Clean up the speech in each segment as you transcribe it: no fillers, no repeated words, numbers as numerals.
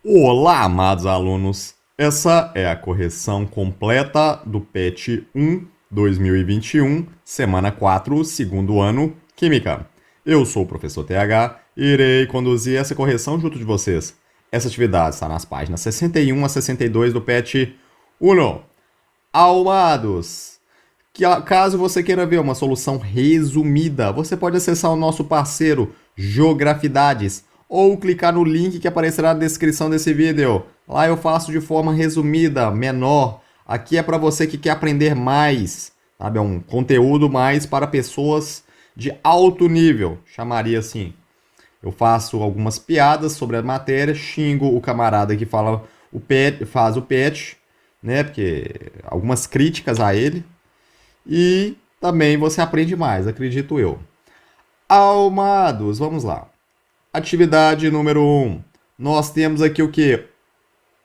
Olá, amados alunos! Essa é a correção completa do PET 1 2021, semana 4, segundo ano, Química. Eu sou o professor TH e irei conduzir essa correção junto de vocês. Essa atividade está nas páginas 61 a 62 do PET 1. Amados! Caso você queira ver uma solução resumida, você pode acessar o nosso parceiro Geografidades ou clicar no link que aparecerá na descrição desse vídeo. Lá eu faço de forma resumida, menor. Aqui é para você que quer aprender mais, sabe? É um conteúdo mais para pessoas de alto nível, chamaria assim. Eu faço algumas piadas sobre a matéria, xingo o camarada que fala o pet, faz o pet, né? Porque algumas críticas a ele. E também você aprende mais, acredito eu. Amados, vamos lá. Atividade número 1. Nós temos aqui o que?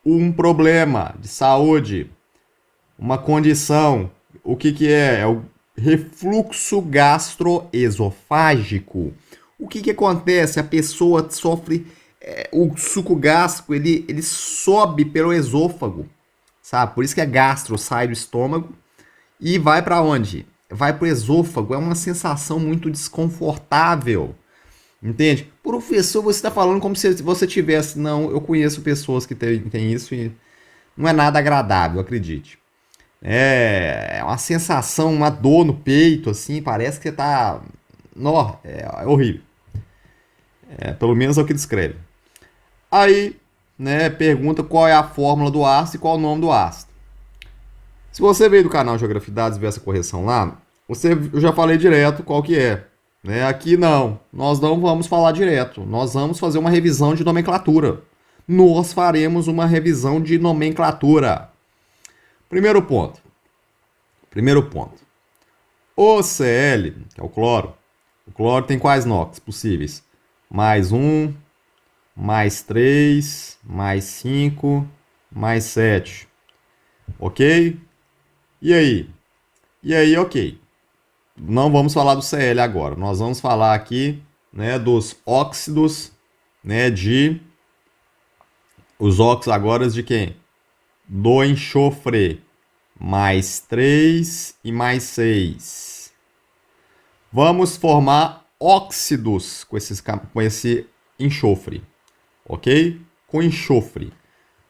Um problema de saúde, uma condição. O que é? É o refluxo gastroesofágico. O que acontece? A pessoa sofre. O suco gástrico ele sobe pelo esôfago, sabe? Por isso que é gastro, sai do estômago e vai para onde? Vai para o esôfago. É uma sensação muito desconfortável. Entende? Professor, você está falando como se você tivesse. Não, eu conheço pessoas que têm isso e não é nada agradável, acredite. É uma sensação, uma dor no peito, assim, parece que você tá. Nó, é horrível. Pelo menos é o que descreve. Aí, né, pergunta qual é a fórmula do ácido e qual é o nome do ácido. Se você veio do canal Geografidades e ver essa correção lá, eu já falei direto qual que é. Né? Aqui não, nós não vamos falar direto, nós vamos fazer uma revisão de nomenclatura. Nós faremos uma revisão de nomenclatura. Primeiro ponto. Primeiro ponto. O Cl, que é o cloro tem quais NOx possíveis? Mais 1, mais 3, mais 5, mais 7. Ok? E aí? E aí, ok. Não vamos falar do Cl agora. Nós vamos falar aqui, né, dos óxidos, né, de os óxidos agora de quem? Do enxofre. Mais 3 e mais 6. Vamos formar óxidos com esse enxofre, ok? Com enxofre.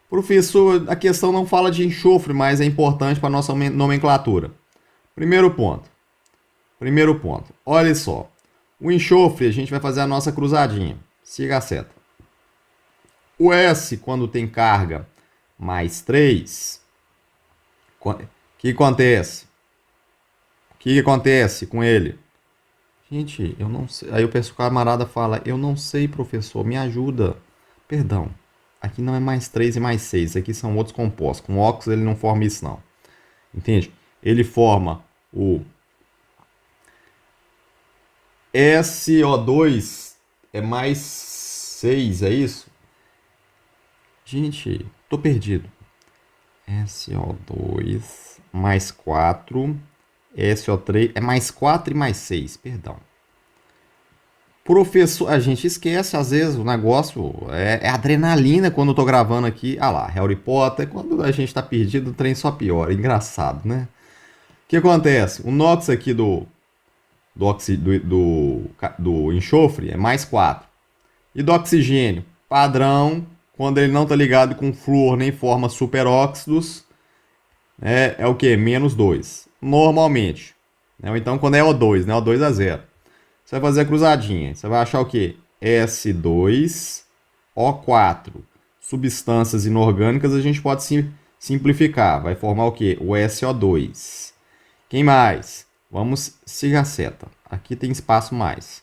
Professor, a questão não fala de enxofre, mas é importante para a nossa nomenclatura. Primeiro ponto. Primeiro ponto. Olha só. O enxofre, a gente vai fazer a nossa cruzadinha. Siga a seta. O S, quando tem carga mais 3, o que acontece? O que acontece com ele? Gente, eu não sei. Aí o camarada fala, eu não sei, professor, me ajuda. Perdão, aqui não é mais 3 e mais 6, aqui são outros compostos. Com óxido ele não forma isso não. Entende? Ele forma o SO2 é mais 6, é isso? Gente, tô perdido. SO2 mais 4, SO3 é mais 4 e mais 6, perdão. Professor, a gente esquece às vezes o negócio, é adrenalina quando eu tô gravando aqui. Ah lá, Harry Potter, quando a gente tá perdido, o trem só piora, engraçado, né? O que acontece? O NOx aqui do enxofre é mais 4. E do oxigênio? Padrão, quando ele não está ligado com flúor nem forma superóxidos, é o que? Menos 2. Normalmente. Né? Ou então quando é O2, né? O2 a 0. Você vai fazer a cruzadinha. Você vai achar o que? S2O4. Substâncias inorgânicas a gente pode simplificar. Vai formar o que? O SO2. Quem mais? Vamos seguir a seta. Aqui tem espaço mais.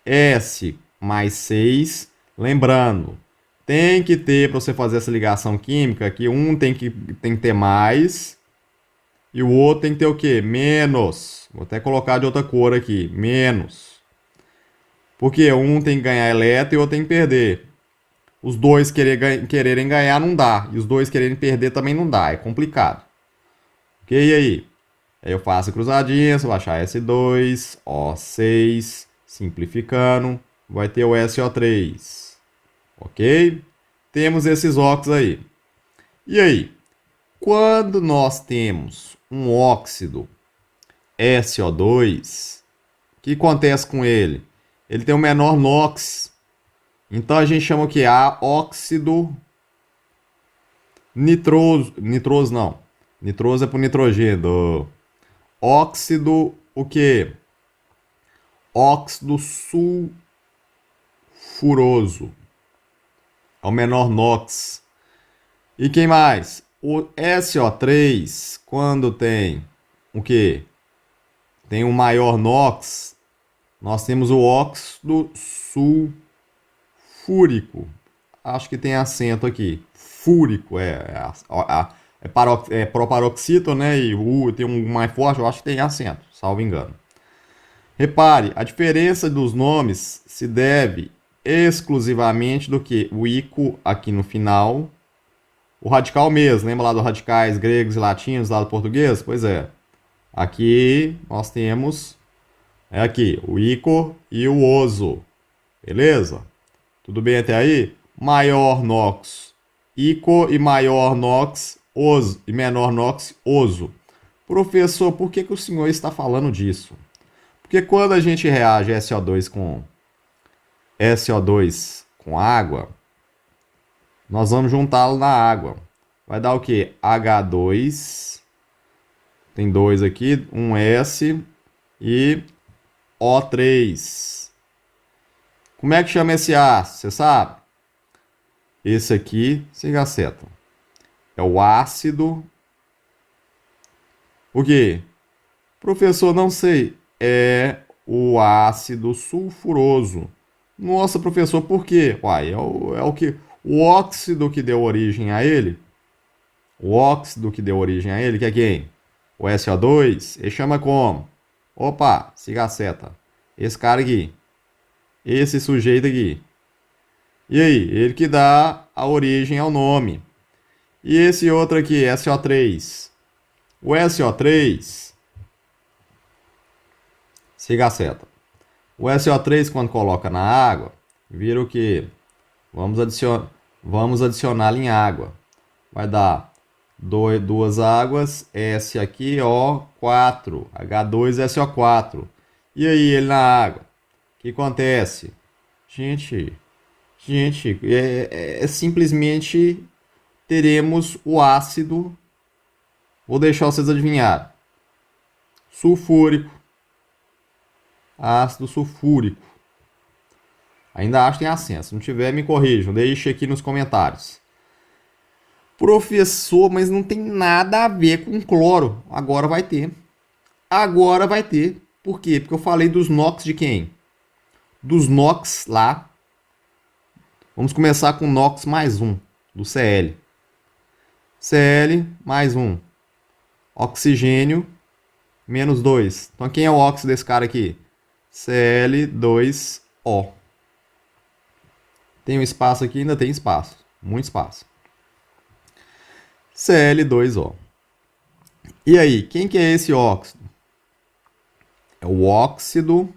S mais 6. Lembrando, tem que ter, para você fazer essa ligação química, que um tem que ter mais e o outro tem que ter o quê? Menos. Vou até colocar de outra cor aqui. Menos. Porque um tem que ganhar elétron e o outro tem que perder. Os dois quererem ganhar não dá. E os dois quererem perder também não dá. É complicado. Ok? E aí? Aí eu faço a cruzadinha, você vai achar S2, O6, simplificando, vai ter o SO3, ok? temos esses óxidos aí. E aí, quando nós temos um óxido SO2, o que acontece com ele? Ele tem o menor NOx. Então a gente chama o que? Óxido nitroso. Nitroso não. Nitroso é pro nitrogênio. Óxido o que? Óxido sulfuroso. É o menor NOx. E quem mais? O SO3, quando tem o que? Tem um maior NOx, nós temos o óxido sulfúrico. Acho que tem acento aqui. Fúrico, é proparoxítona, né? E o tem um mais forte, eu acho que tem acento, salvo engano. Repare, a diferença dos nomes se deve exclusivamente do que o ico aqui no final, o radical mesmo, lembra lá dos radicais gregos e latinos lá do português? Pois é. Aqui nós temos aqui o ico e o oso. Beleza? Tudo bem até aí? Maior nox, ico e maior nox, oso e menor nox, oso. Professor, por que o senhor está falando disso? Porque quando a gente reage SO2 com água, nós vamos juntá-lo na água. Vai dar o que? H2, tem dois aqui, um S e O3. Como é que chama esse ácido? Você sabe? Esse aqui, siga a seta. É o ácido. O quê? Professor, não sei. É o ácido sulfuroso. Nossa, professor, por quê? Uai, é o que? O óxido que deu origem a ele. O óxido que deu origem a ele, que é quem? O SO2. Ele chama como? Opa, siga a seta. Esse cara aqui. Esse sujeito aqui. E aí? Ele que dá a origem ao nome. E esse outro aqui, SO3. O SO3, siga a seta. O SO3, quando coloca na água, vira o que? Vamos adicionar em água. Vai dar duas águas, S aqui, O4, H2SO4. E aí, ele na água. O que acontece? Gente, simplesmente teremos o ácido. Vou deixar vocês adivinhar. Sulfúrico. Ácido sulfúrico. Ainda acho que tem acento. Se não tiver, me corrijam. Deixe aqui nos comentários. Professor, mas não tem nada a ver com cloro. Agora vai ter. Agora vai ter. Por quê? Porque eu falei dos NOx de quem? Dos NOx lá. Vamos começar com NOx mais um. Do Cl. Cl mais um. Oxigênio menos 2. Então quem é o óxido desse cara aqui? Cl2O. Tem um espaço aqui? Ainda tem espaço. Muito espaço. Cl2O. E aí, quem que é esse óxido? É o óxido...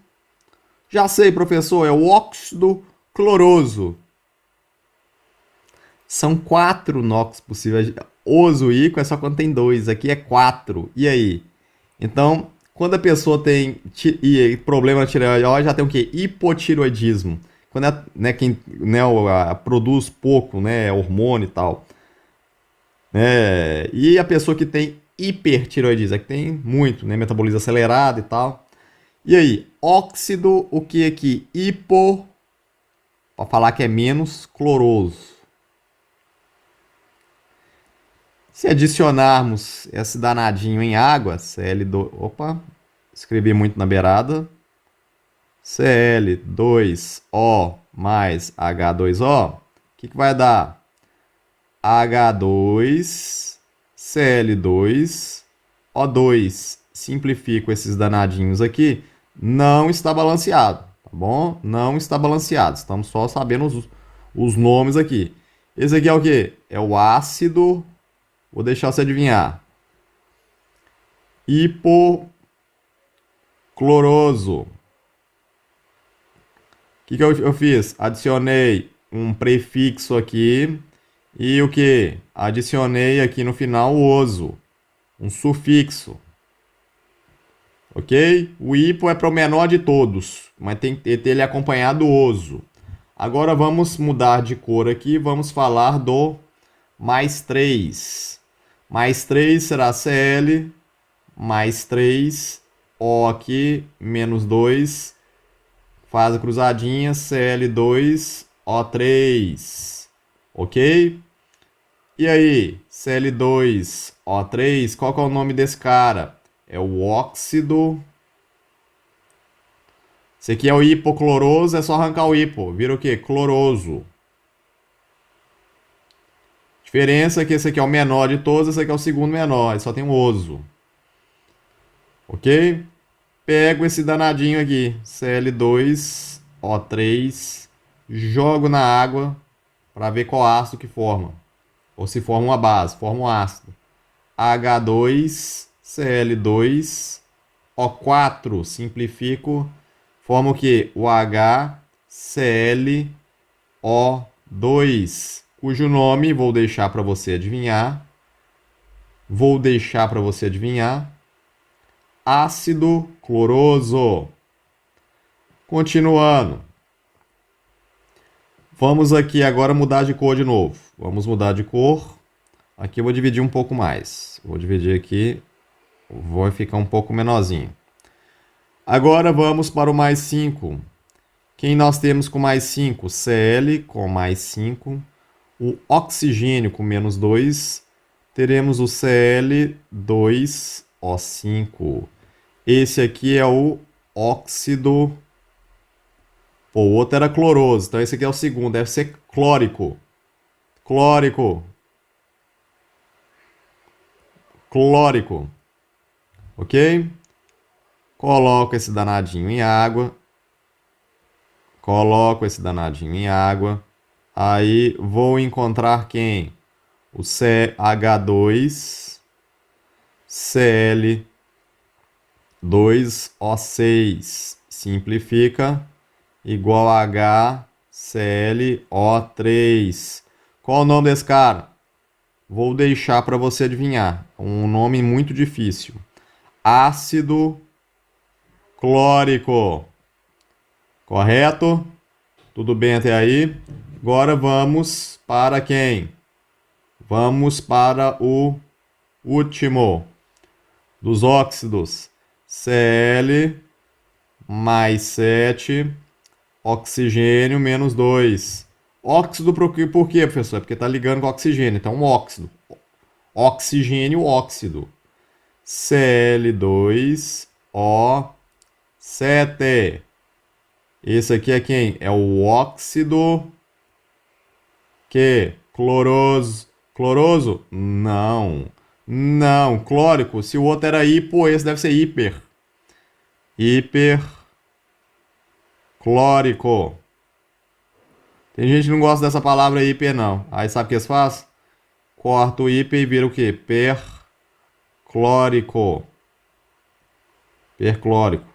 Já sei, professor, é o óxido cloroso. São 4 NOx possíveis. Oso ico é só quando tem 2. Aqui é 4. E aí? Então, quando a pessoa tem problema na tireoide, já tem o quê? Hipotiroidismo. Quando quem produz pouco, né, hormônio e tal. E a pessoa que tem hipertiroidismo, é que tem muito, né, metabolismo acelerado e tal. E aí, óxido, o que aqui? Para falar que é menos cloroso. Se adicionarmos esse danadinho em água, Cl2... Opa, escrevi muito na beirada. Cl2O mais H2O, o que vai dar? H2, Cl2, O2. Simplifico esses danadinhos aqui. Não está balanceado, tá bom? Não está balanceado. Estamos só sabendo os nomes aqui. Esse aqui é o quê? É o ácido. Vou deixar você adivinhar. Hipocloroso. O que eu fiz? Adicionei um prefixo aqui E o que? Adicionei aqui no final o oso, um sufixo. Ok? O hipo é para o menor de todos, mas tem que ter ele acompanhado do oso. Agora vamos mudar de cor aqui, vamos falar do mais 3. Mais 3 será CL, mais 3, O aqui, menos 2, faz a cruzadinha, CL2, O3. Ok? E aí, CL2, O3, qual que é o nome desse cara? É o óxido. Esse aqui é o hipocloroso, é só arrancar o hipo. Vira o quê? Cloroso. Diferença é que esse aqui é o menor de todos, esse aqui é o segundo menor. Ele só tem um oso. Ok? Pego esse danadinho aqui. Cl2O3. Jogo na água para ver qual ácido que forma. Ou se forma uma base. Forma um ácido. H2, Cl2, O4. Simplifico. Forma o quê? O HClO2, cujo nome vou deixar para você adivinhar. Vou deixar para você adivinhar. Ácido cloroso. Continuando. Vamos aqui agora mudar de cor de novo. Vamos mudar de cor. Aqui eu vou dividir um pouco mais. Vou dividir aqui. Vai ficar um pouco menorzinho. Agora vamos para o mais 5. Quem nós temos com mais 5? Cl com mais 5. O oxigênio com menos 2. Teremos o Cl2O5. Esse aqui é o óxido. Pô, o outro era cloroso, então esse aqui é o segundo. Deve ser clórico. Clórico. Clórico. Ok? Coloco esse danadinho em água. Coloco esse danadinho em água. Aí vou encontrar quem? O CH2, Cl2O6. Simplifica. Igual a HClO3. Qual o nome desse cara? Vou deixar para você adivinhar. Um nome muito difícil. Ácido clórico. Correto? Tudo bem até aí? Agora vamos para quem? Vamos para o último dos óxidos. Cl mais 7, oxigênio menos 2. Óxido por quê, professor? É porque está ligando com oxigênio. Então, um óxido. Oxigênio, óxido. Cl2O7. Esse aqui é quem? É o óxido que? Cloroso. Cloroso? Não. Não. Clórico. Se o outro era hipo, esse deve ser hiper. Hiperclórico. Tem gente que não gosta dessa palavra hiper, não. Aí sabe o que eles fazem? Corta o hiper e vira o quê? Perclórico. Perclórico.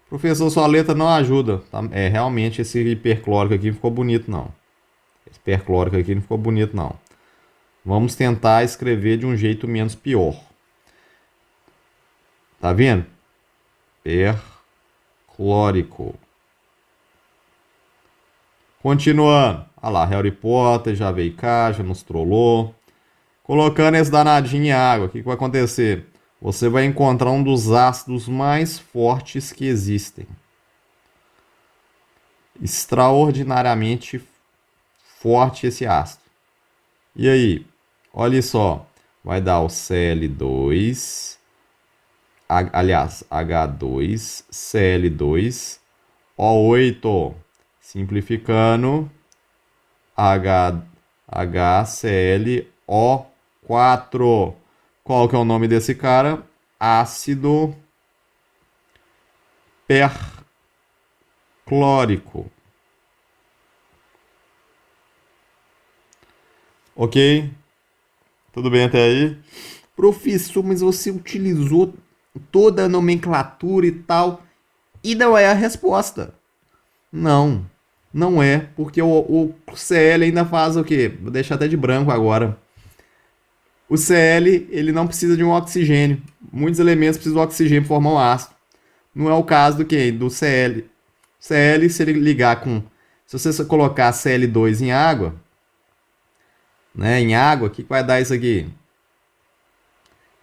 Professor, sua letra não ajuda. É, realmente esse hiperclórico aqui não ficou bonito, não. Esse perclórico aqui não ficou bonito, não. Vamos tentar escrever de um jeito menos pior. Tá vendo? Perclórico. Continuando. Olha lá, Harry Potter já veio cá, já nos trollou. Colocando esse danadinho em água, o que vai acontecer? Você vai encontrar um dos ácidos mais fortes que existem. Extraordinariamente forte esse ácido. E aí? Olha só. Vai dar o Cl2, aliás, H2, Cl2, O8. Simplificando, HClO4. Qual que é o nome desse cara? Ácido perclórico. Ok? Tudo bem até aí? Professor, mas você utilizou toda a nomenclatura e tal, e não é a resposta. Não. Não é, porque o Cl ainda faz o quê? Vou deixar até de branco agora. O Cl, ele não precisa de um oxigênio. Muitos elementos precisam de oxigênio para formar um ácido. Não é o caso do que? Do Cl. Cl, se ele ligar com... Se você colocar Cl2 em água, né? Em água, o que vai dar isso aqui?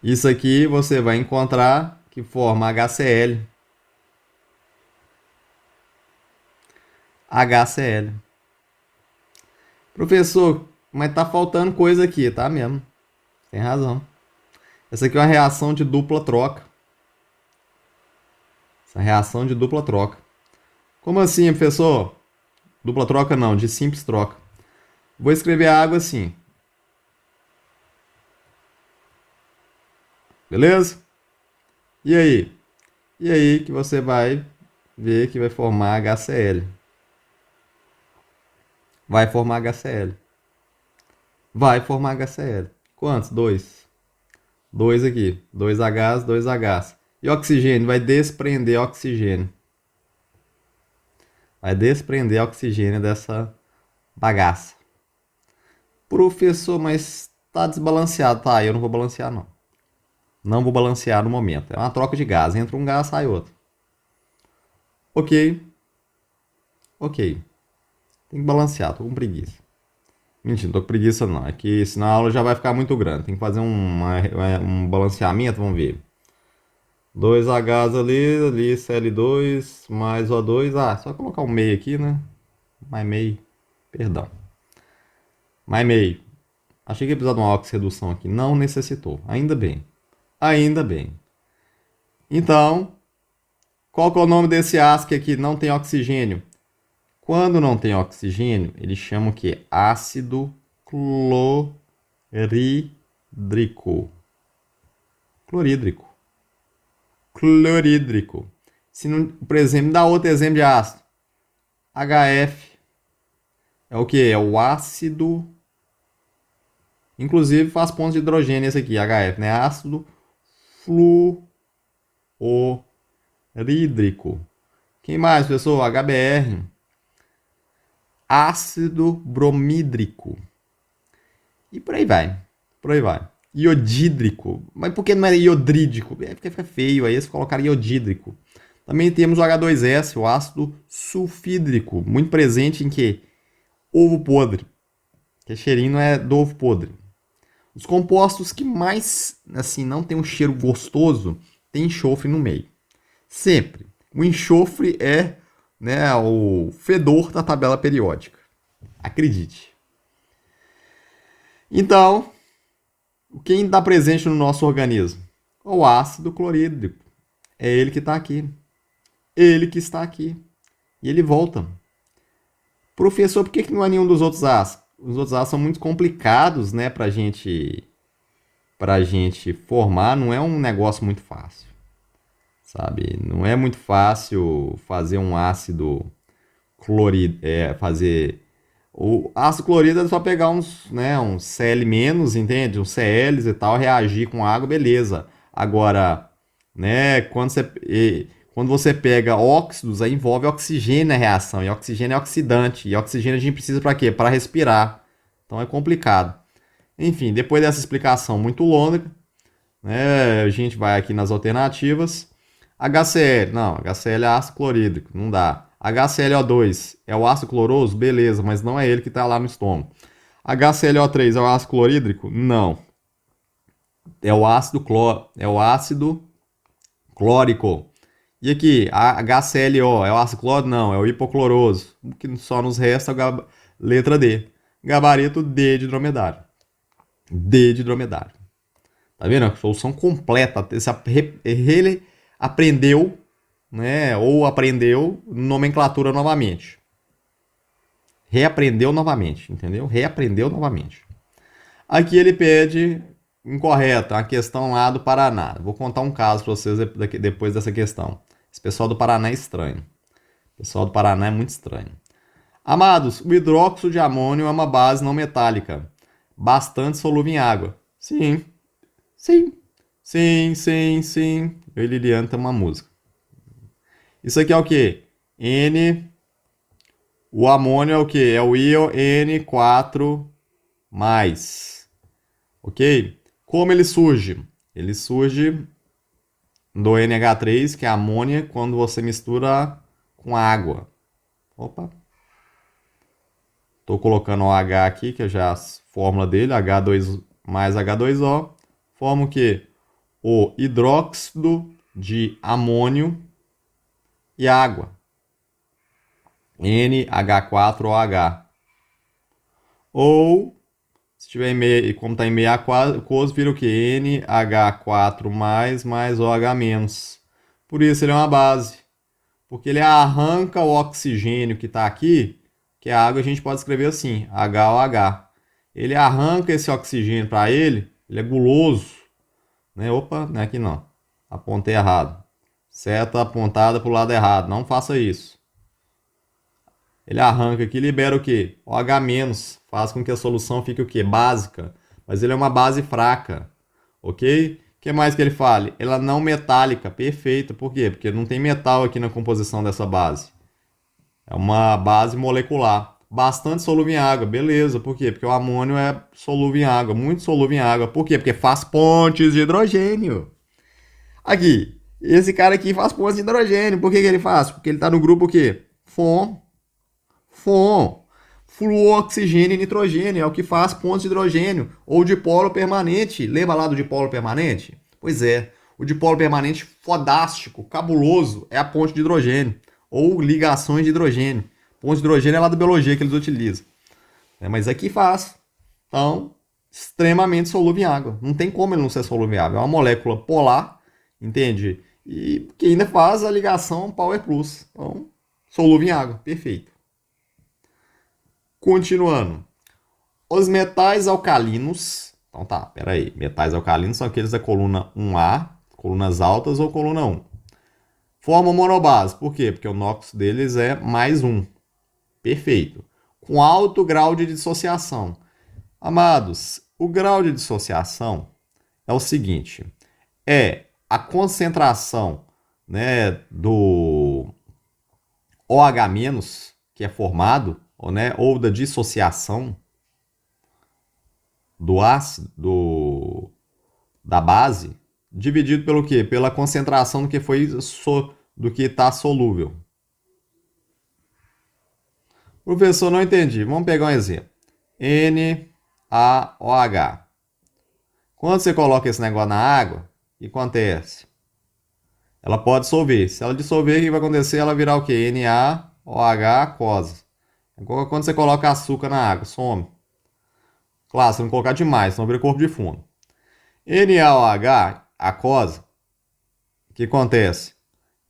Isso aqui você vai encontrar que forma HCl. HCl. Professor, mas tá faltando coisa aqui, tá mesmo? Tem razão. Essa aqui é uma reação de dupla troca. Essa reação de dupla troca. Como assim, professor? Dupla troca não, de simples troca. Vou escrever a água assim. Beleza? E aí? E aí que você vai ver que vai formar HCl. Vai formar HCl. Vai formar HCl. Quantos? Dois. Dois aqui. Dois Hs, dois Hs. E oxigênio? Vai desprender oxigênio. Vai desprender oxigênio dessa bagaça. Professor, mas tá desbalanceado. Tá, eu não vou balancear não. Não vou balancear no momento. É uma troca de gás. Entra um gás, sai outro. Ok. Ok. Tem que balancear. Tô com preguiça. Mentira, não tô com preguiça não. É que senão a aula já vai ficar muito grande. Tem que fazer um balanceamento. Vamos ver. Dois Hs ali Cl2 mais O2. Ah, só colocar um meio aqui, né? Mais meio. Perdão. Mais meio. Achei que ia precisar de uma oxirredução aqui. Não necessitou. Ainda bem. Ainda bem. Então, qual que é o nome desse ácido que aqui não tem oxigênio? Quando não tem oxigênio, eles chamam o quê? Ácido clorídrico. Clorídrico. Clorídrico. Se não, por exemplo, dá outro exemplo de ácido. HF é o que? É o ácido. Inclusive faz pontos de hidrogênio esse aqui, HF, né? Ácido fluorídrico. Quem mais, pessoal? HBr. Ácido bromídrico. E por aí vai. Por aí vai. Iodídrico. Mas por que não é iodrídico? É porque fica feio aí, eles colocaram iodídrico. Também temos o H2S, o ácido sulfídrico, muito presente em que? Ovo podre. Que cheirinho não é do ovo podre. Os compostos que mais, assim, não tem um cheiro gostoso, tem enxofre no meio. Sempre. O enxofre é, né, o fedor da tabela periódica. Acredite. Então, quem está presente no nosso organismo? O ácido clorídrico. É ele que está aqui. Ele que está aqui. E ele volta. Professor, por que não é nenhum dos outros ácidos? Os outros ácidos são muito complicados, né, pra gente formar. Não é um negócio muito fácil, sabe? Não é muito fácil fazer um ácido clorídrico, fazer... O ácido clorídrico é só pegar uns Cl-, entende? Uns Cls e tal, reagir com água, beleza. Agora, né, quando você pega óxidos, aí envolve oxigênio na reação, e oxigênio é oxidante, e oxigênio a gente precisa para quê? Para respirar. Então é complicado. Enfim, depois dessa explicação muito longa, né, a gente vai aqui nas alternativas. HCl, não, HCl é ácido clorídrico, não dá. HClO2 é o ácido cloroso? Beleza, mas não é ele que está lá no estômago. HClO3 é o ácido clorídrico? Não. É o ácido clórico. E aqui, a HClO é o ácido clórico? Não, é o hipocloroso. O que só nos resta é a letra D. Gabarito D de dromedário. D de dromedário. Tá vendo? A solução completa. Você aprendeu, né? Ou aprendeu nomenclatura novamente. Reaprendeu novamente, entendeu? Reaprendeu novamente. Aqui ele pede incorreto, a questão lá do Paraná. Vou contar um caso para vocês depois dessa questão. Esse pessoal do Paraná é estranho. O pessoal do Paraná é muito estranho. Amados, o hidróxido de amônio é uma base não metálica, bastante solúvel em água. Sim, sim, sim, sim, sim. Eu e Liliana tem uma música. Isso aqui é o quê? O amônio é o quê? É o íon N4+. Ok? Como ele surge? Ele surge do NH3, que é amônia, quando você mistura com água. Opa. Estou colocando o H aqui, que é já a fórmula dele, H2 mais H2O. Forma o quê? O hidróxido de amônio e água. NH4OH. Ou, se tiver em meio, como está em meio aquoso, vira o quê? NH4 mais OH-. Por isso ele é uma base. Porque ele arranca o oxigênio que está aqui, que a água a gente pode escrever assim, HOH. Ele arranca esse oxigênio para ele é guloso. Né? Opa, não é aqui não. Apontei errado. Seta apontada para o lado errado. Não faça isso. Ele arranca aqui e libera o quê? OH-. Faz com que a solução fique o quê? Básica. Mas ele é uma base fraca. Ok? O que mais que ele fale? Ela não metálica. Perfeito. Por quê? Porque não tem metal aqui na composição dessa base. É uma base molecular. Bastante solúvel em água. Beleza. Por quê? Porque o amônio é solúvel em água. Muito solúvel em água. Por quê? Porque faz pontes de hidrogênio. Aqui. Esse cara aqui faz pontes de hidrogênio. Por que ele faz? Porque ele está no grupo o quê? FON. Fluoxigênio e nitrogênio. É o que faz pontes de hidrogênio. Ou dipolo permanente. Lembra lá do dipolo permanente? Pois é. O dipolo permanente fodástico, cabuloso, é a ponte de hidrogênio. Ou ligações de hidrogênio. Ponte de hidrogênio é lá da biologia que eles utilizam. Mas aqui faz. Então, extremamente solúvel em água. Não tem como ele não ser solúvel em água. É uma molécula polar, entende? E que ainda faz a ligação Power Plus. Então, solúvel em água. Perfeito. Continuando. Os metais alcalinos. Então tá, peraí. Metais alcalinos são aqueles da coluna 1A, colunas altas ou coluna 1. Formam monobase. Por quê? Porque o NOx deles é mais 1. Perfeito. Com alto grau de dissociação. Amados, o grau de dissociação é o seguinte. É a concentração, né, do OH-, que é formado, ou da dissociação do ácido, da base, dividido pelo quê? Pela concentração do que do que está solúvel. Professor, não entendi. Vamos pegar um exemplo. NaOH. Quando você coloca esse negócio na água, o que acontece? Ela pode dissolver. Se ela dissolver, o que vai acontecer? Ela virar o quê? NaOH aquosa. Quando você coloca açúcar na água, some. Claro, se não colocar demais, senão vira corpo de fundo. NaOH aquosa, o que acontece?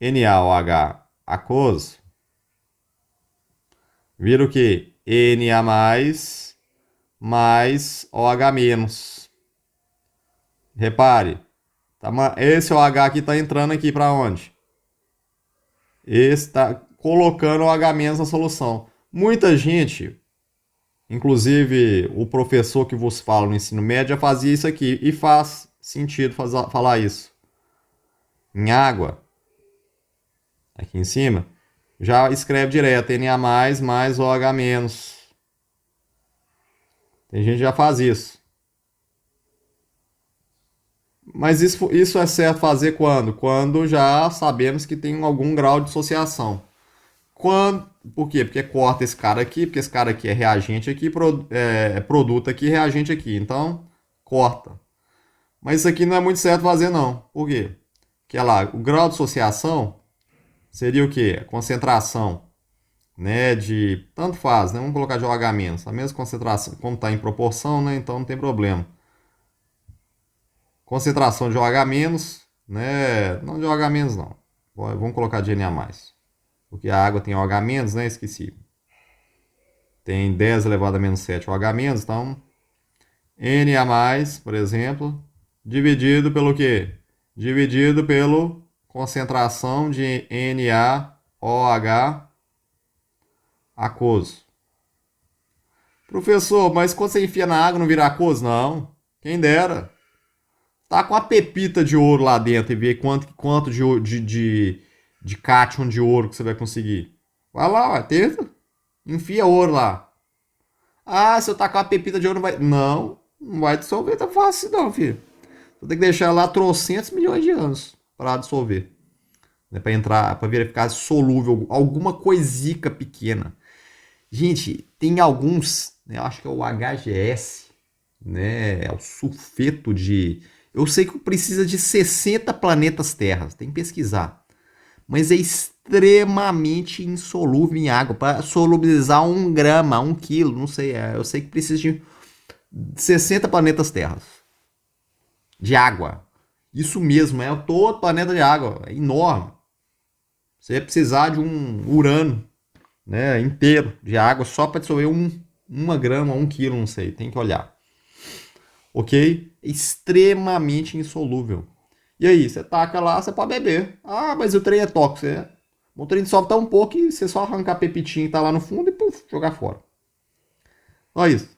NaOH aquoso vira o quê? Na mais OH-. Repare, esse OH aqui está entrando aqui para onde? Esse está colocando OH- na solução. Muita gente, inclusive o professor que vos fala no ensino médio, já fazia isso aqui. E faz sentido falar isso. Em água, aqui em cima, já escreve direto Na mais OH-. Tem gente que já faz isso. Mas isso é certo fazer quando? Quando já sabemos que tem algum grau de dissociação. Por quê? Porque corta esse cara aqui, porque esse cara aqui é reagente aqui, produto aqui, reagente aqui. Então, corta. Mas isso aqui não é muito certo fazer, não. Por quê? Porque lá, o grau de dissociação seria o quê? A concentração, né, de... Tanto faz, né? Vamos colocar de OH-. A mesma concentração, como está em proporção, né? Então não tem problema. Concentração de OH-, né? Não de OH-, não. Vamos colocar de Na+. Porque a água tem OH-, né? Esqueci. Tem 10 elevado a menos 7 OH-, então Na+, por exemplo, dividido pelo quê? Dividido pelo concentração de NaOH aquoso. Professor, mas quando você enfia na água não vira aquoso? Não. Quem dera. Tá com a pepita de ouro lá dentro e vê quanto de cátion de ouro que você vai conseguir. Vai lá, tenta. Enfia ouro lá. Ah, se eu tacar uma pepita de ouro não vai... Não vai dissolver tão fácil não, filho. Você tem que deixar lá trocentos milhões de anos para dissolver. Né, para entrar, para verificar solúvel, alguma coisica pequena. Gente, tem alguns, né, eu acho que é o HGS, né, é o sulfeto de... Eu sei que precisa de 60 planetas terras, tem que pesquisar. Mas é extremamente insolúvel em água. Para solubilizar 1 grama, 1 quilo, não sei. Eu sei que precisa de 60 planetas terras de água. Isso mesmo, é todo planeta de água. É enorme. Você vai precisar de um Urano, né, inteiro de água só para dissolver 1 grama, 1 quilo, não sei. Tem que olhar. Ok? É extremamente insolúvel. E aí, você taca lá, você pode beber. Ah, mas o trem é tóxico. O trem dissolve tão pouco que você só arrancar a pepitinha que tá lá no fundo e puf, jogar fora. Olha isso.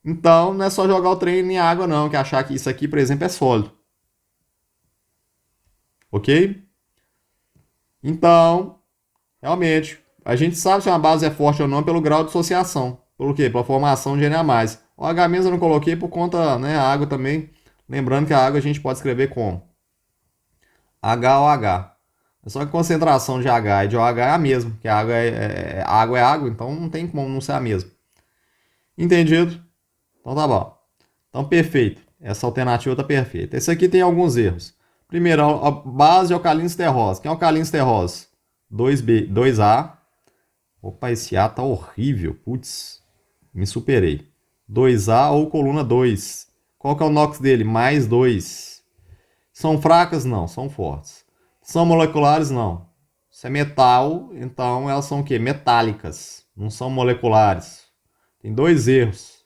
Então, não é só jogar o trem em água, não, que achar que isso aqui, por exemplo, é sólido. Ok? Então, realmente, a gente sabe se uma base é forte ou não pelo grau de dissociação. Pelo quê? Pela formação de Na+. O H- eu não coloquei por conta, né, a água também. Lembrando que a água a gente pode escrever como HOH. É só que a concentração de H e de OH é a mesma, que a água é água, então não tem como não ser a mesma. Entendido? Então tá bom. Então perfeito. Essa alternativa tá perfeita. Esse aqui tem alguns erros. Primeiro, a base alcalinos terrosos. Quem é alcalinos terrosos? 2B, 2A. Opa, esse A tá horrível. Putz, me superei. 2A ou coluna 2. Qual que é o NOx dele? Mais 2. São fracas? Não, são fortes. São moleculares? Não. Se é metal, então elas são o quê? Metálicas. Não são moleculares. Tem dois erros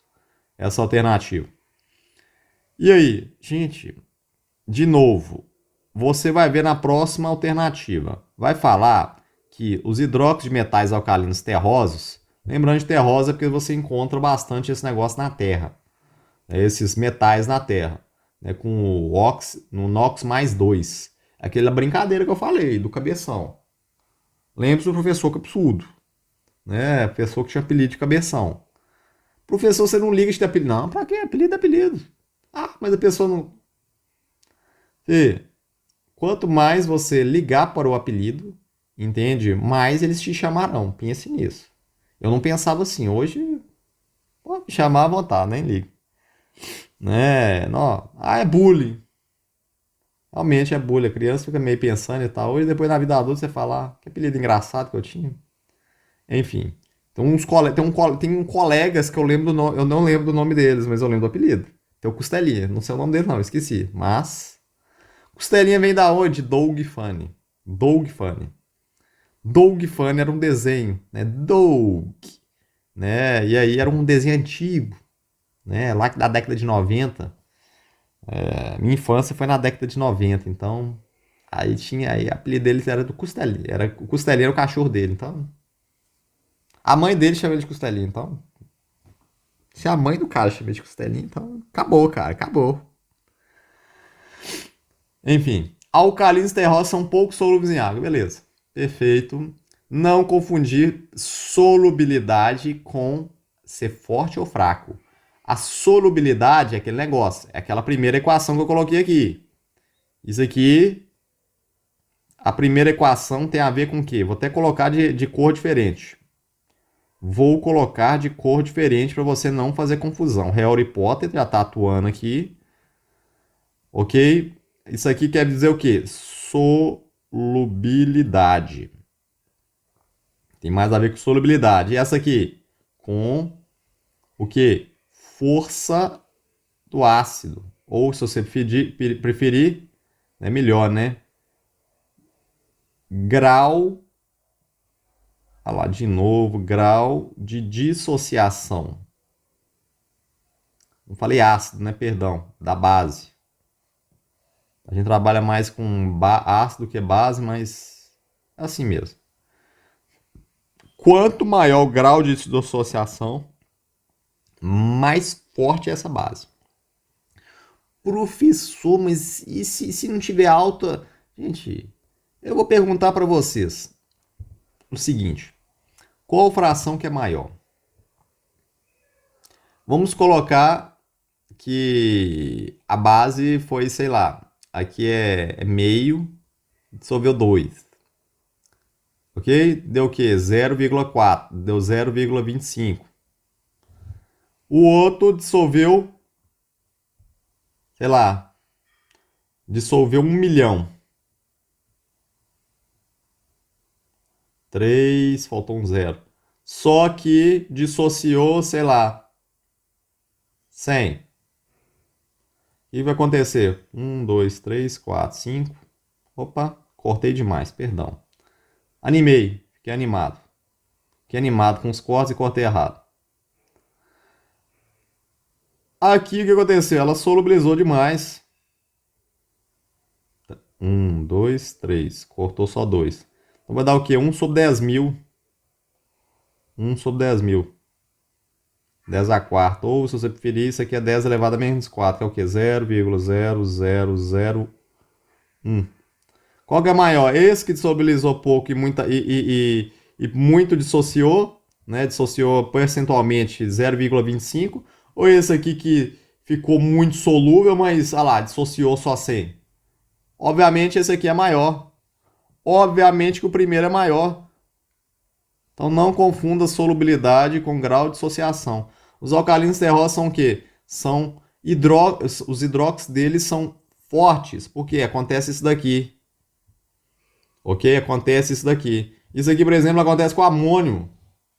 essa alternativa. E aí, gente, de novo, você vai ver na próxima alternativa. Vai falar que os hidróxidos de metais alcalinos terrosos, lembrando de terrosa porque você encontra bastante esse negócio na Terra, né, esses metais na Terra, né, com o no NOx mais 2. Aquela brincadeira que eu falei, do cabeção. Lembre-se do professor Capsudo, né, professor que tinha apelido de cabeção. Professor, você não liga de ter apelido. Não, pra quê? Apelido é apelido. Ah, mas a pessoa não... E, quanto mais você ligar para o apelido, entende? Mais eles te chamarão. Pense nisso. Eu não pensava assim. Hoje, pô, me chamar à vontade, nem ligo. Né? Não. Ah, é bullying. Realmente é bullying. A criança fica meio pensando e tal. Hoje, depois na vida adulta, você fala, ah, que apelido engraçado que eu tinha. Enfim. Tem colegas que eu lembro do nome, eu não lembro do nome deles, mas eu lembro do apelido. Tem o Costelinha. Não sei o nome dele, não, esqueci. Mas. Costelinha vem da onde? Doug Funny. Doug Funny. Doug Funny era um desenho, né? Doug, né? E aí era um desenho antigo, né? Lá da década de 90. Minha infância foi na década de 90, então aí tinha aí, a apelido dele era do Costelinha, o Costelinha era o cachorro dele, então a mãe dele chama ele de Costelinha, então se a mãe do cara chama ele de Costelinha, então acabou, cara, acabou. Enfim, alcalinos terrosos são pouco solúveis em água, beleza. Perfeito. Não confundir solubilidade com ser forte ou fraco. A solubilidade é aquele negócio, é aquela primeira equação que eu coloquei aqui. Isso aqui, a primeira equação tem a ver com o quê? Vou até colocar de cor diferente. Vou colocar de cor diferente para você não fazer confusão. Real hipótese já está atuando aqui. Ok? Isso aqui quer dizer o quê? Solubilidade. Tem mais a ver com solubilidade. E essa aqui? Com o quê? Força do ácido. Ou, se você preferir, é melhor, né? Grau. Olha lá, de novo. Grau de dissociação. Não falei ácido, né? Perdão. Da base. A gente trabalha mais com ácido que base, mas é assim mesmo. Quanto maior o grau de dissociação, mais forte é essa base. Professor, mas e se não tiver alta? Gente, eu vou perguntar para vocês o seguinte: Qual fração que é maior? Vamos colocar que a base foi, sei lá, aqui é meio, dissolveu 2. Ok? Deu o quê? 0,4. Deu 0,25. O outro dissolveu, sei lá, dissolveu 1 milhão. 3, faltou um zero. Só que dissociou, sei lá, 100. O que vai acontecer? 1, 2, 3, 4, 5. Opa, cortei demais, perdão. Animei, fiquei animado. Fiquei animado com os cortes e cortei errado. Aqui o que aconteceu? Ela solubilizou demais. 1, 2, 3. Cortou só 2. Então vai dar o quê? 1 sobre 10 mil. 1 sobre 10 mil. 10 a quarta. Ou, se você preferir, isso aqui é 10 elevado a menos 4, que é o quê? 0,0001. Qual que é maior? Esse que dissolubilizou pouco e muito dissociou, né? Dissociou percentualmente 0,25, ou esse aqui que ficou muito solúvel, mas, ah lá, dissociou só 100? Obviamente esse aqui é maior. Obviamente que o primeiro é maior. Então não confunda solubilidade com grau de dissociação. Os alcalinos terrosos são o quê? São os hidróxidos deles são fortes, porque acontece isso daqui. Ok? Acontece isso daqui. Isso aqui, por exemplo, acontece com amônio.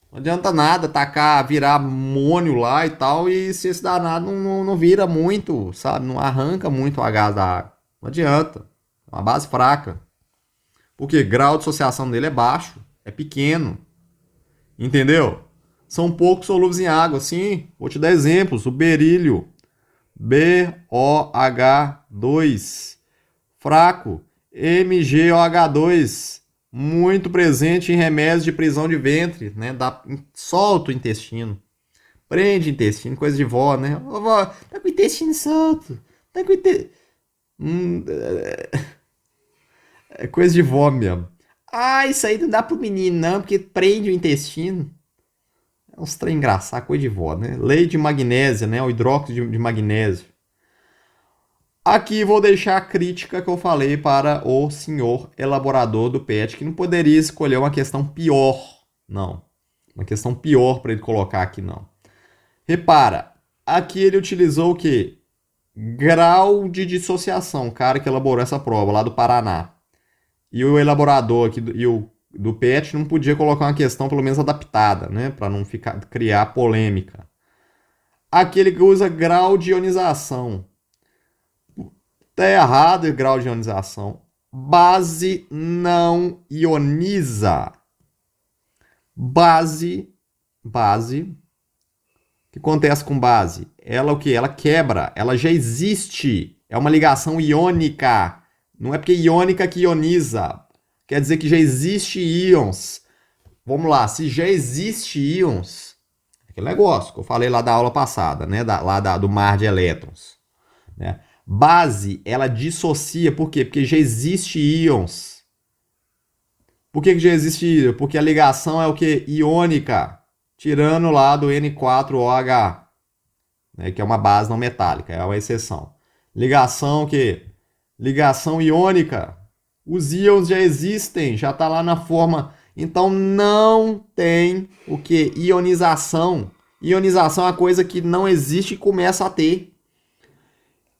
Não adianta nada tacar, virar amônio lá e tal, e se esse danado não vira muito, sabe? Não arranca muito o gás da água. Não adianta. É uma base fraca. Porque o grau de dissociação dele é baixo, é pequeno. Entendeu? São poucos solúveis em água, sim. Vou te dar exemplos. O berílio, BOH2, fraco. MgOH2, muito presente em remédios de prisão de ventre, né? Solta o intestino. Prende o intestino, coisa de vó, né? Ô, vó, tá com o intestino solto. Tá com o intestino. É coisa de vó mesmo. Ah, isso aí não dá pro menino, não, porque prende o intestino. É uns trem engraçado, coisa de vó, né? Lei de magnésia, né? O hidróxido de magnésio. Aqui vou deixar a crítica que eu falei para o senhor elaborador do PET, que não poderia escolher uma questão pior. Não. Uma questão pior para ele colocar aqui, não. Repara, aqui ele utilizou o quê? Grau de dissociação, o cara que elaborou essa prova lá do Paraná. E o elaborador aqui do PET não podia colocar uma questão pelo menos adaptada, né? Para não criar polêmica. Aqui ele usa grau de ionização. Tá errado o grau de ionização. Base não ioniza. Base. O que acontece com base? Ela o que? Ela quebra. Ela já existe. É uma ligação iônica. Não é porque iônica que ioniza. Quer dizer que já existe íons. Vamos lá. Se já existe íons, aquele negócio que eu falei lá da aula passada, né? Do mar de elétrons, né? Base, ela dissocia, por quê? Porque já existe íons. Por que já existe íons? Porque a ligação é o que? Iônica, tirando lá do N4OH, né, que é uma base não metálica, é uma exceção. Ligação o quê? Ligação iônica. Os íons já existem, já está lá na forma. Então não tem o que? Ionização. Ionização é uma coisa que não existe e começa a ter.